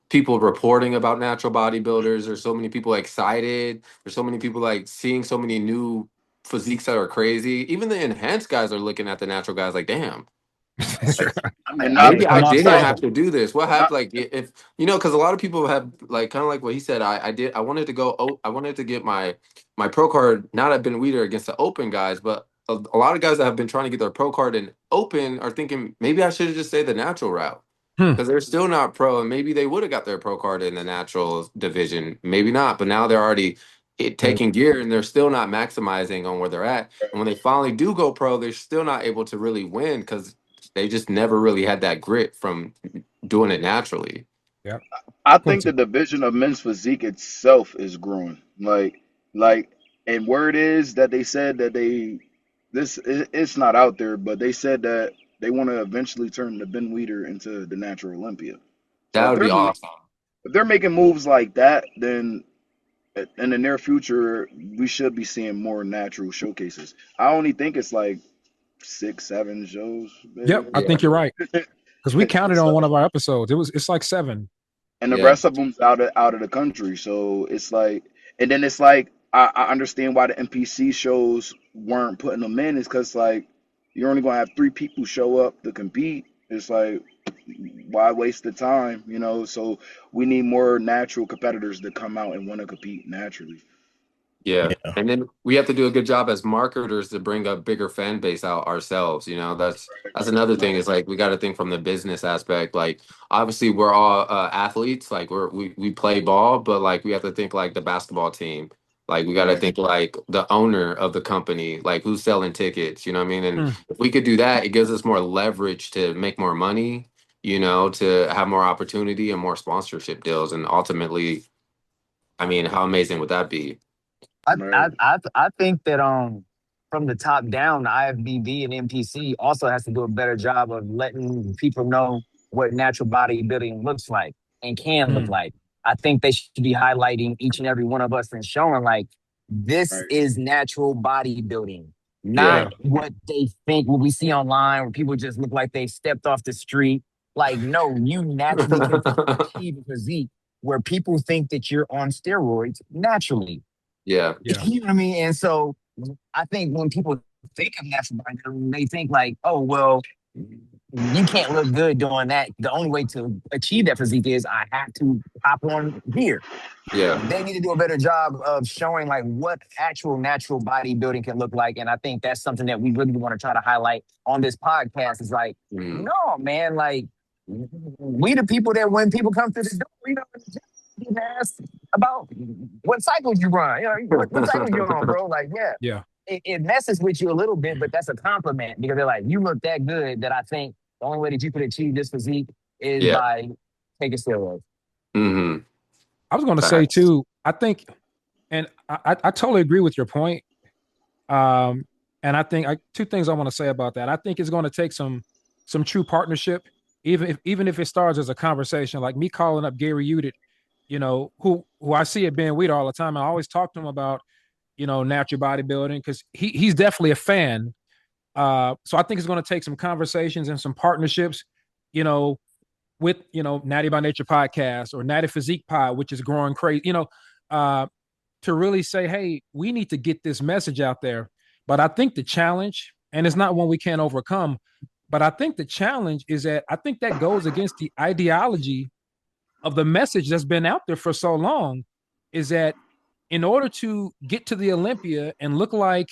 people reporting about natural bodybuilders. There's so many people excited. There's so many people like seeing so many new physiques that are crazy. Even the enhanced guys are looking at the natural guys like, damn. Maybe I didn't have to do this. What happened? Like, if because a lot of people have like kind of like what he said. I wanted to go. I wanted to get my pro card. Not at Ben Weeder against the open guys, but a lot of guys that have been trying to get their pro card in open are thinking maybe I should have just stayed the natural route because they're still not pro, and maybe they would have got their pro card in the natural division. Maybe not, but now they're already taking gear and they're still not maximizing on where they're at. And when they finally do go pro, they're still not able to really win because they just never really had that grit from doing it naturally. Yeah, I think the division of men's physique itself is growing. And word is that they said that it's not out there, but they said that they want to eventually turn the Ben Weeder into the natural Olympia. That would be awesome. If they're making moves like that, then in the near future we should be seeing more natural showcases. I only think it's like 6-7 shows. Maybe. Yep, I think you're right. Because we counted on one of our episodes. It's like 7. And the rest of them's out of the country. So it's like, and then it's like I understand why the NPC shows weren't putting them in. Is because like you're only gonna have 3 people show up to compete. It's like why waste the time, So we need more natural competitors to come out and want to compete naturally. Yeah. And then we have to do a good job as marketers to bring a bigger fan base out ourselves. That's another thing is like we got to think from the business aspect. Like obviously we're all athletes, like we play ball, but like we have to think like the basketball team. Like we got to think like the owner of the company, like who's selling tickets, you know what I mean? And Mm. if we could do that, it gives us more leverage to make more money, you know, to have more opportunity and more sponsorship deals. And ultimately, I mean, how amazing would that be? Right. I think that from the top down, the IFBB and MPC also has to do a better job of letting people know what natural bodybuilding looks like and can look Mm. like. I think they should be highlighting each and every one of us and showing like this Right. is natural bodybuilding, not Yeah. Yeah. what they think, what we see online where people just look like they stepped off the street. Like, no, you naturally can achieve a physique where people think that you're on steroids naturally. Yeah. Yeah. You know what I mean? And so I think when people think of natural bodybuilding, they think like, oh, well, you can't look good doing that. The only way to achieve that physique is I have to hop on here. Yeah. They need to do a better job of showing like what actual natural bodybuilding can look like. And I think that's something that we really want to try to highlight on this podcast is like, Mm. no, man, like we the people that when people come through the door, you know, you ask about what cycles you run, you know, what cycles you on, bro. Like, yeah, Yeah. it messes with you a little bit, but that's a compliment because they're like, you look that good that I think the only way that you could achieve this physique is Yeah. by taking steroids. Mm-hmm. I was going to say Facts. too. I think, and I totally agree with your point. And I think two things I want to say about that. I think it's going to take some true partnership, even if it starts as a conversation, like me calling up Gary Udit, you know, who I see at Ben Weeder all the time. I always talk to him about, you know, natural bodybuilding because he's definitely a fan. So I think it's going to take some conversations and some partnerships, you know, with, you know, Natty by Nature podcast or Natty Physique Pod, which is growing crazy, you know, to really say, hey, we need to get this message out there. But I think the challenge, and it's not one we can't overcome, but I think the challenge is that I think that goes against the ideology of the message that's been out there for so long, is that in order to get to the Olympia and look like,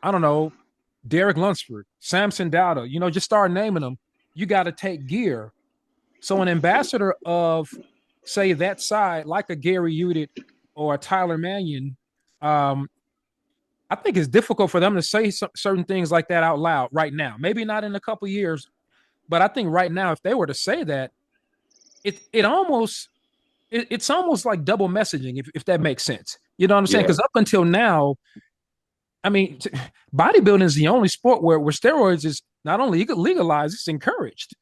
I don't know, Derek Lunsford, Samson Dowda, you know, just start naming them, you got to take gear. So an ambassador of, say, that side, like a Gary Udit or a Tyler Mannion, I think it's difficult for them to say certain things like that out loud right now. Maybe not in a couple years, but I think right now, if they were to say that, it's almost like double messaging, if that makes sense. You know what I'm saying? Yeah. Because up until now, I mean, bodybuilding is the only sport where steroids is not only legalized, it's encouraged.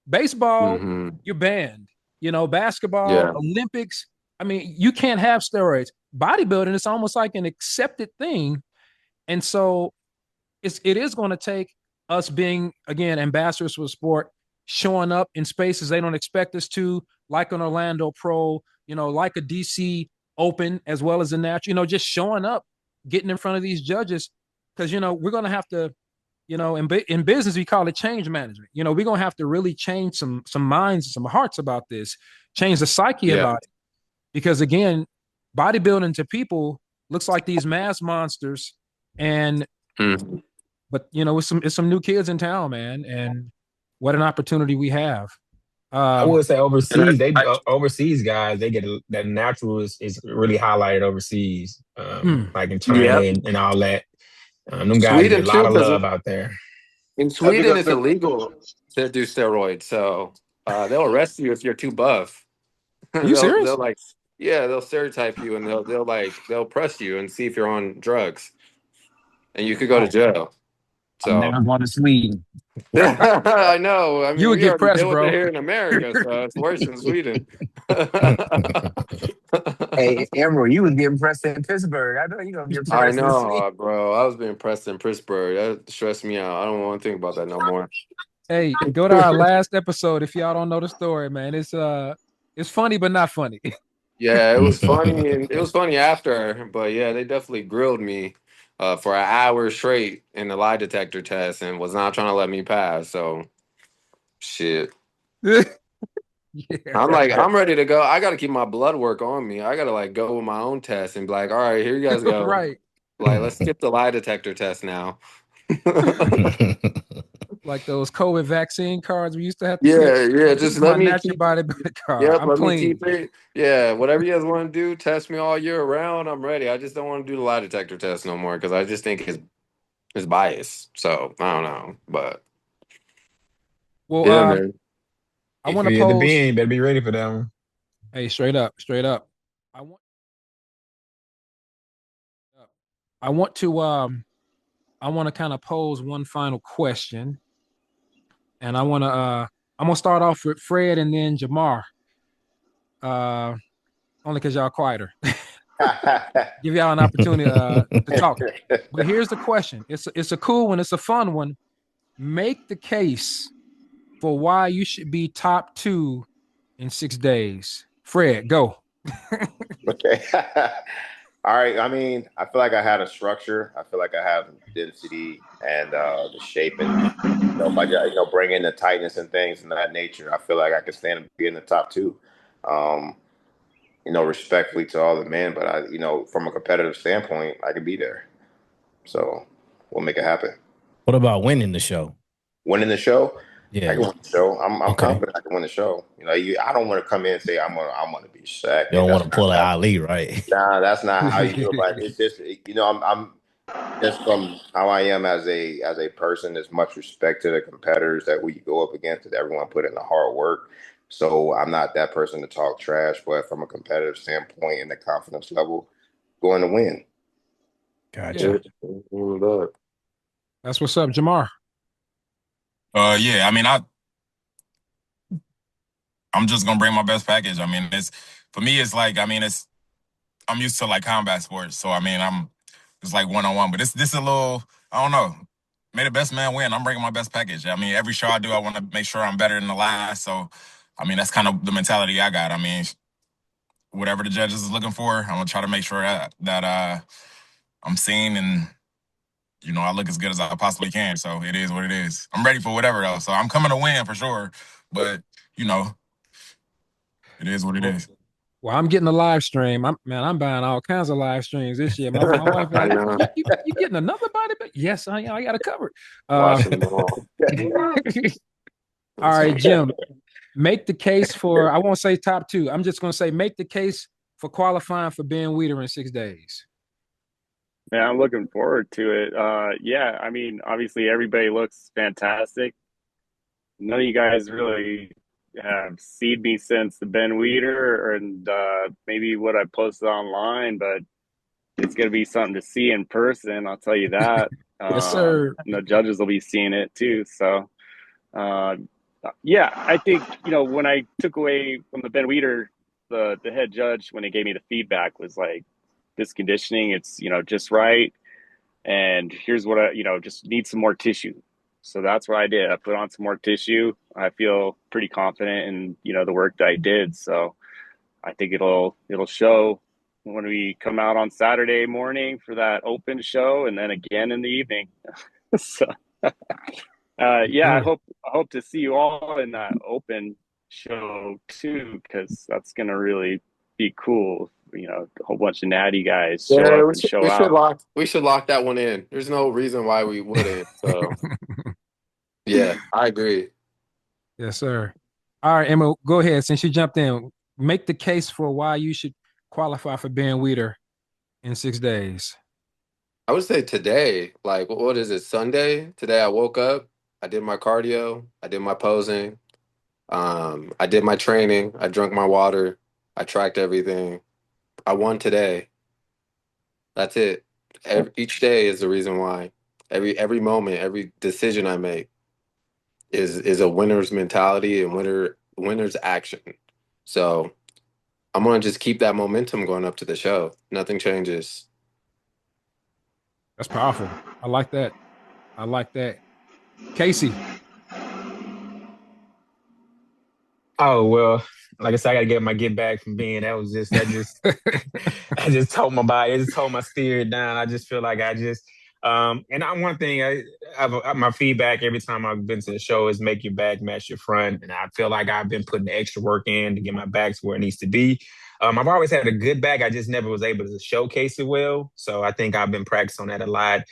Baseball, Mm-hmm. you're banned. You know, basketball, Yeah. Olympics. I mean, you can't have steroids. Bodybuilding, it's almost like an accepted thing. And so it is going to take us being, again, ambassadors for the sport, showing up in spaces they don't expect us to, like an Orlando Pro, you know, like a DC Open, as well as a natural, you know, just showing up, getting in front of these judges. Because, you know, we're going to have to, you know, in business, we call it change management. You know, we're going to have to really change some minds, some hearts about this, change the psyche Yeah. about it. Because, again, bodybuilding to people looks like these mass monsters. And Mm-hmm. but you know, it's some new kids in town, man, and what an opportunity we have. I would say And overseas, they overseas guys, they get that natural is really highlighted overseas, Mm. like in China Yep. and all that. Them guys get Sweden a lot too, of because love out there. in That's Sweden because it's they're illegal to do steroids, so they'll arrest you if you're too buff. Are you They'll serious? like, yeah, they'll stereotype you and they'll press you and see if you're on drugs, and you could go to Oh, jail. I'm So never going to Sweden. I know. I You mean, would we get already pressed, deal with it bro. here in America, so it's worse in Sweden. Hey, Emerald, you was getting pressed in Pittsburgh. I know you're going to get I pressed in Sweden. know, bro. I was being pressed in Pittsburgh. That stressed me out. I don't want to think about that no more. Hey, go to our last episode if y'all don't know the story, man. It's funny but not funny. Yeah, it was funny, and it was funny after, but yeah, they definitely grilled me for an hour straight in the lie detector test and was not trying to let me pass. So, shit. Yeah. I'm like, I'm ready to go. I got to keep my blood work on me. I got to like go with my own test and be like, all right, here you guys go. Right. Like, let's skip the lie detector test now. Like those COVID vaccine cards we used to have to get. Yeah. This Just is my let me natural keep. bodybuilder card. Yep, I'm let me clean. keep it. Yeah, whatever you guys want to do, test me all year round. I'm ready. I just don't want to do the lie detector test no more because I just think it's biased. So I don't know, but Well, yeah, man. I If want to you're in the pose. bin, you better be ready for that one. Hey, straight up. I want. I want to. I want to kind of pose one final question, and I want to. I'm gonna start off with Fred and then Jamar. Only because y'all quieter. Give y'all an opportunity to talk. But here's the question. It's a cool one. It's a fun one. Make the case for why you should be top 2 in 6 days. Fred, go. Okay. All right. I mean, I feel like I had a structure. I feel like I have density and the shape and by bringing the tightness and things and that nature. I feel like I could stand and be in the top two. Um, respectfully to all the men, but from a competitive standpoint, I could be there. So we'll make it happen. What about winning the show? Winning the show, Yeah. I can win the show. I'm Okay. confident I can win the show. I don't want to come in and say I'm gonna be Shaq. You don't want to pull an Ali, right? Nah, that's not how you do it. But it's just I'm just from how I am as a person. There's much respect to the competitors that we go up against. That everyone put in the hard work. So I'm not that person to talk trash, but from a competitive standpoint and the confidence level, going to win. Gotcha. Yeah. That's what's up, Jamar. Yeah, I mean, I'm just gonna bring my best package. I mean, for me, it's like, I mean, I'm used to like combat sports, so I mean, it's like one-on-one, but this is a little, I don't know. May the best man win. I'm bringing my best package. I mean, every show I do, I want to make sure I'm better than the last. So, I mean, that's kind of the mentality I got. I mean, whatever the judges is looking for, I'm gonna try to make sure that I'm seen and I look as good as I possibly can. So it is what it is. I'm ready for whatever else. So I'm coming to win for sure, but it is what it is. Well, I'm getting a live stream. I'm buying all kinds of live streams this year. My wife is I like, know. you getting another body? But yes, I got it covered. Watching them all. All right, Jim. Make the case for, I won't say top 2. I'm just going to say make the case for qualifying for Ben Weider in 6 days. Man, I'm looking forward to it. Yeah, I mean, obviously everybody looks fantastic. None of you guys really have seen me since the Ben Weider and maybe what I posted online, but it's going to be something to see in person. I'll tell you that. Yes, sir. The judges will be seeing it too. So, yeah, I think, when I took away from the Ben Weider, the head judge, when he gave me the feedback was like, this conditioning, it's, just right. And here's what I, just need some more tissue. So that's what I did. I put on some more tissue. I feel pretty confident in, the work that I did. So I think it'll show when we come out on Saturday morning for that open show and then again in the evening. So yeah, I hope to see you all in that open show too, because that's gonna really be cool. A whole bunch of natty guys show Yeah, up and show out. we should lock that one in. There's no reason why we wouldn't. So yeah, I agree. Yes, sir. All right, Emma, go ahead. Since you jumped in, make the case for why you should qualify for Ben Weider in 6 days. I would say today, like what is it, Sunday? Today I woke up, I did my cardio, I did my posing, I did my training, I drank my water, I tracked everything. I won today. That's it. Each day is the reason why. Every moment, every decision I make is a winner's mentality and winner's action. So I'm gonna just keep that momentum going up to the show. Nothing changes. That's powerful. I like that. Casey. Oh well, like I said, I gotta get back from being. I just told my body, I just told my spirit down. I just feel like one thing my feedback every time I've been to the show is make your back match your front, and I feel like I've been putting the extra work in to get my back to where it needs to be. I've always had a good back. I just never was able to showcase it well. So I think I've been practicing on that a lot.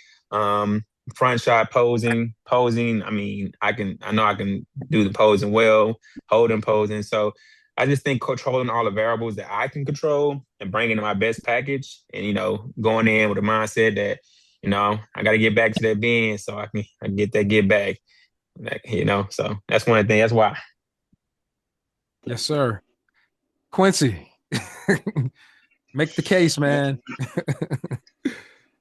front shot posing. I mean, I know I can do the posing well, holding posing. So I just think controlling all the variables that I can control and bringing my best package, and going in with a mindset that I got to get back to that bin so I can get that get back. So that's one thing. That's why. Yes, sir. Quincy, make the case, man.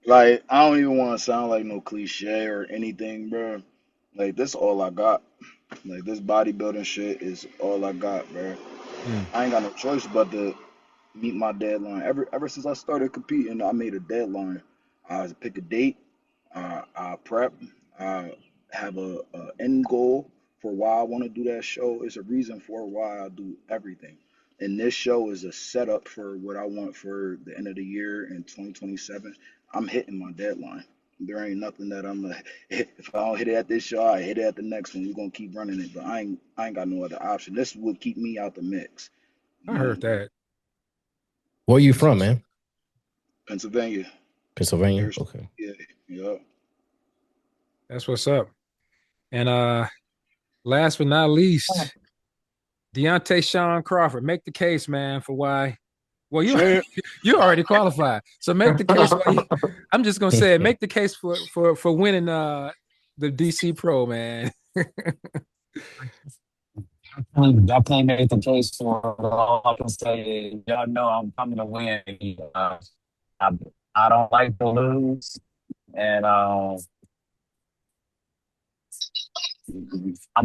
Like, I don't even want to sound like no cliche or anything, bro. Like, this all I got. Like, this bodybuilding shit is all I got, bro. I ain't got no choice but to meet my deadline. Ever since I started competing, I made a deadline. I pick a date. I prep. I have a end goal for why I want to do that show. It's a reason for why I do everything. And this show is a setup for what I want for the end of the year in 2027. I'm hitting my deadline. There ain't nothing that I'm like, if I don't hit it at this show, I hit it at the next one. We're gonna keep running it. But I ain't got no other option. This would keep me out the mix. I heard that. Where you from, man? Pennsylvania. Pennsylvania? Okay. Yeah. That's what's up. And last but not least, Deontay Sean Crawford. Make the case, man, for why. Well, you already qualified. So make the case. I'm just gonna say it. Make the case for winning the DC Pro, man. I can't make the case for it. All I can say is, y'all know I'm coming to win. I don't like to lose, and I'm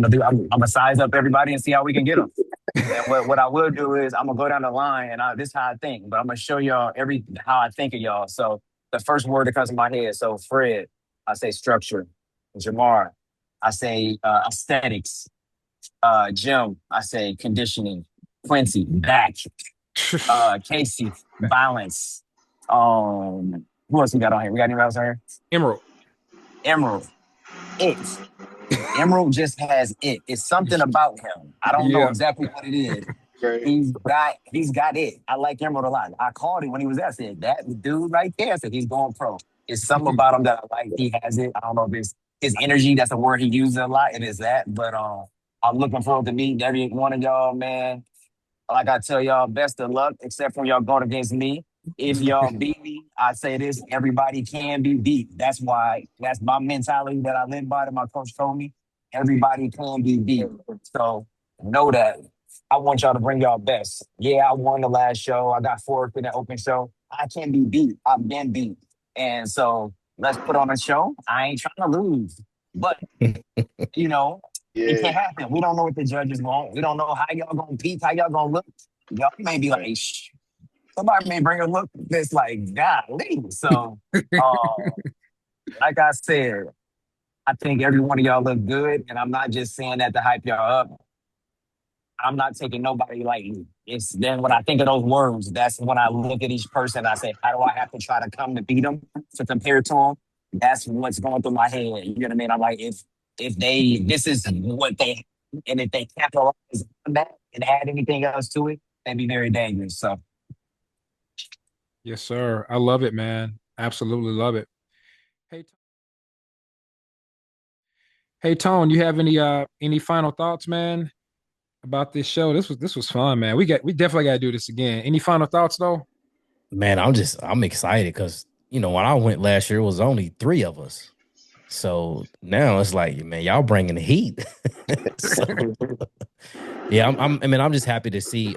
gonna size up everybody and see how we can get them. And what I will do is I'm gonna go down the line, and this is how I think, but I'm gonna show y'all how I think of y'all. So the first word that comes to my head. So Fred, I say structure. Jamar, I say aesthetics. Jim, I say conditioning. Quincy, back. Casey, balance. Who else we got on here? We got anybody else on here? Emerald. It. Emerald just has it. It's something about him. I don't know exactly what it is. He's got it. I like Emerald a lot. I called him when he was there. I said, that dude right there, I said, he's going pro. It's something about him that I like. He has it. I don't know if it's his energy. That's a word he uses a lot. It is that. But I'm looking forward to meeting every one of y'all, man. Like I tell y'all, best of luck, except when y'all going against me. If y'all beat me, I say this, everybody can be beat. That's my mentality that I live by, that my coach told me. Everybody can be beat. So know that. I want y'all to bring y'all best. Yeah, I won the last show. I got fourth in the open show. I can be beat. I've been beat. And so let's put on a show. I ain't trying to lose. But, it can happen. We don't know what the judges want. We don't know how y'all gonna peep, how y'all gonna look. Y'all may be like, shh. Somebody may bring a look that's like, golly. So, like I said, I think every one of y'all look good, and I'm not just saying that to hype y'all up. I'm not taking nobody lightly. It's then when I think of those words, that's when I look at each person. I say, how do I have to try to come to beat them, to compare to them? That's what's going through my head. You know what I mean? I'm like, if this is what they, and if they capitalize on that and add anything else to it, they'd be very dangerous. So. Yes, sir. I love it, man. Absolutely love it. Hey, Tone, you have any final thoughts, man, about this show? This was fun, man. We definitely got to do this again. Any final thoughts though? Man, I'm excited because when I went last year, it was only 3 of us. So now it's like, man, y'all bringing the heat. Yeah, I'm just happy to see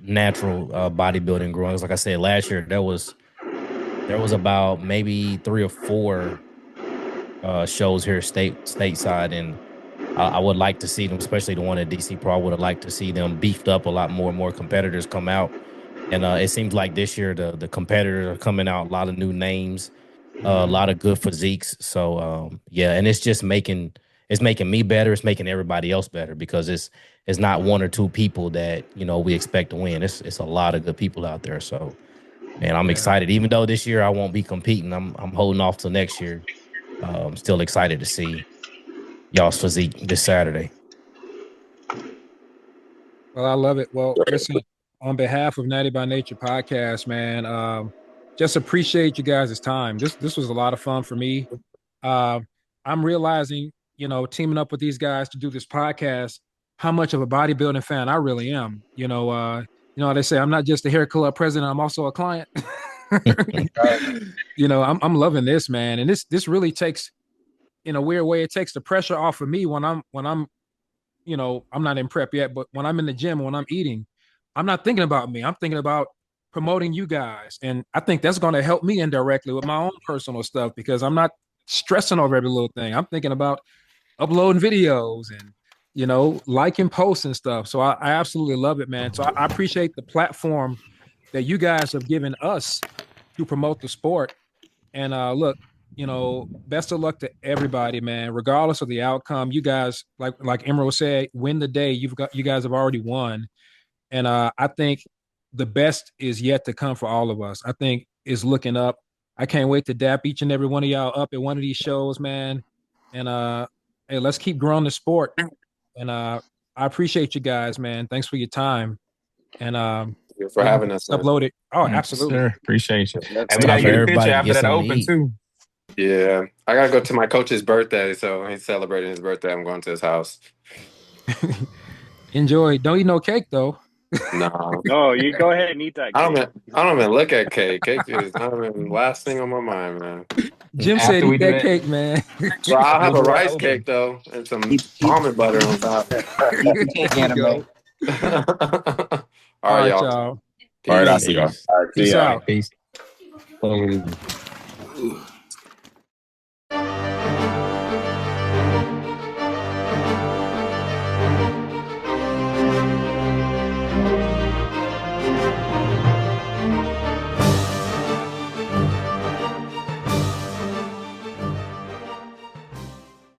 natural bodybuilding growing. Like I said, last year there was about maybe 3 or 4 shows here stateside, and I would like to see them, especially the one at DC Pro. I would have liked to see them beefed up a lot more. More competitors come out, and it seems like this year the competitors are coming out. A lot of new names, a lot of good physiques. So yeah, and it's just making me better. It's making everybody else better because it's not 1 or 2 people that we expect to win. It's a lot of good people out there. So man, I'm excited. Even though this year I won't be competing, I'm holding off till next year. I'm still excited to see y'all's physique this Saturday. Well, I love it. Well, listen, on behalf of Natty by Nature podcast, man, just appreciate you guys' time. This was a lot of fun for me. I'm realizing, teaming up with these guys to do this podcast, how much of a bodybuilding fan I really am. They say I'm not just a hair club president, I'm also a client. I'm loving this, man. And this really takes, in a weird way, it takes the pressure off of me when I'm I'm not in prep yet, but when I'm in the gym, when I'm eating, I'm not thinking about me. I'm thinking about promoting you guys. And I think that's going to help me indirectly with my own personal stuff, because I'm not stressing over every little thing. I'm thinking about uploading videos and, liking posts and stuff. So I absolutely love it, man. So I appreciate the platform that you guys have given us to promote the sport. And look, best of luck to everybody, man. Regardless of the outcome, you guys, like Emerald said, win the day. You guys have already won. And I think the best is yet to come for all of us. I think is looking up. I can't wait to dap each and every one of y'all up at one of these shows, man. And hey, let's keep growing the sport. And I appreciate you guys, man. Thanks for your time. And Thanks for having us, man. Upload it. Oh, Yes, absolutely. sir. Appreciate you. And we Time gotta for get a everybody picture to after get that something to open eat. too. Yeah, I gotta go to my coach's birthday, so he's celebrating his birthday. I'm going to his house. Enjoy. Don't eat no cake though. No, No, you go ahead and eat that I don't. cake. I don't even look at cake. Cake is not even the last thing on my mind, man. Jim said After we eat do that that, cake, man. Well, I'll have we'll a do our rice open. cake though, and some Eat, almond butter on top. eat the cake, There you anime. All All right, right, y'all. y'all. All right, I'll Peace. see y'all. Peace. All right, see Peace ya. out. Peace.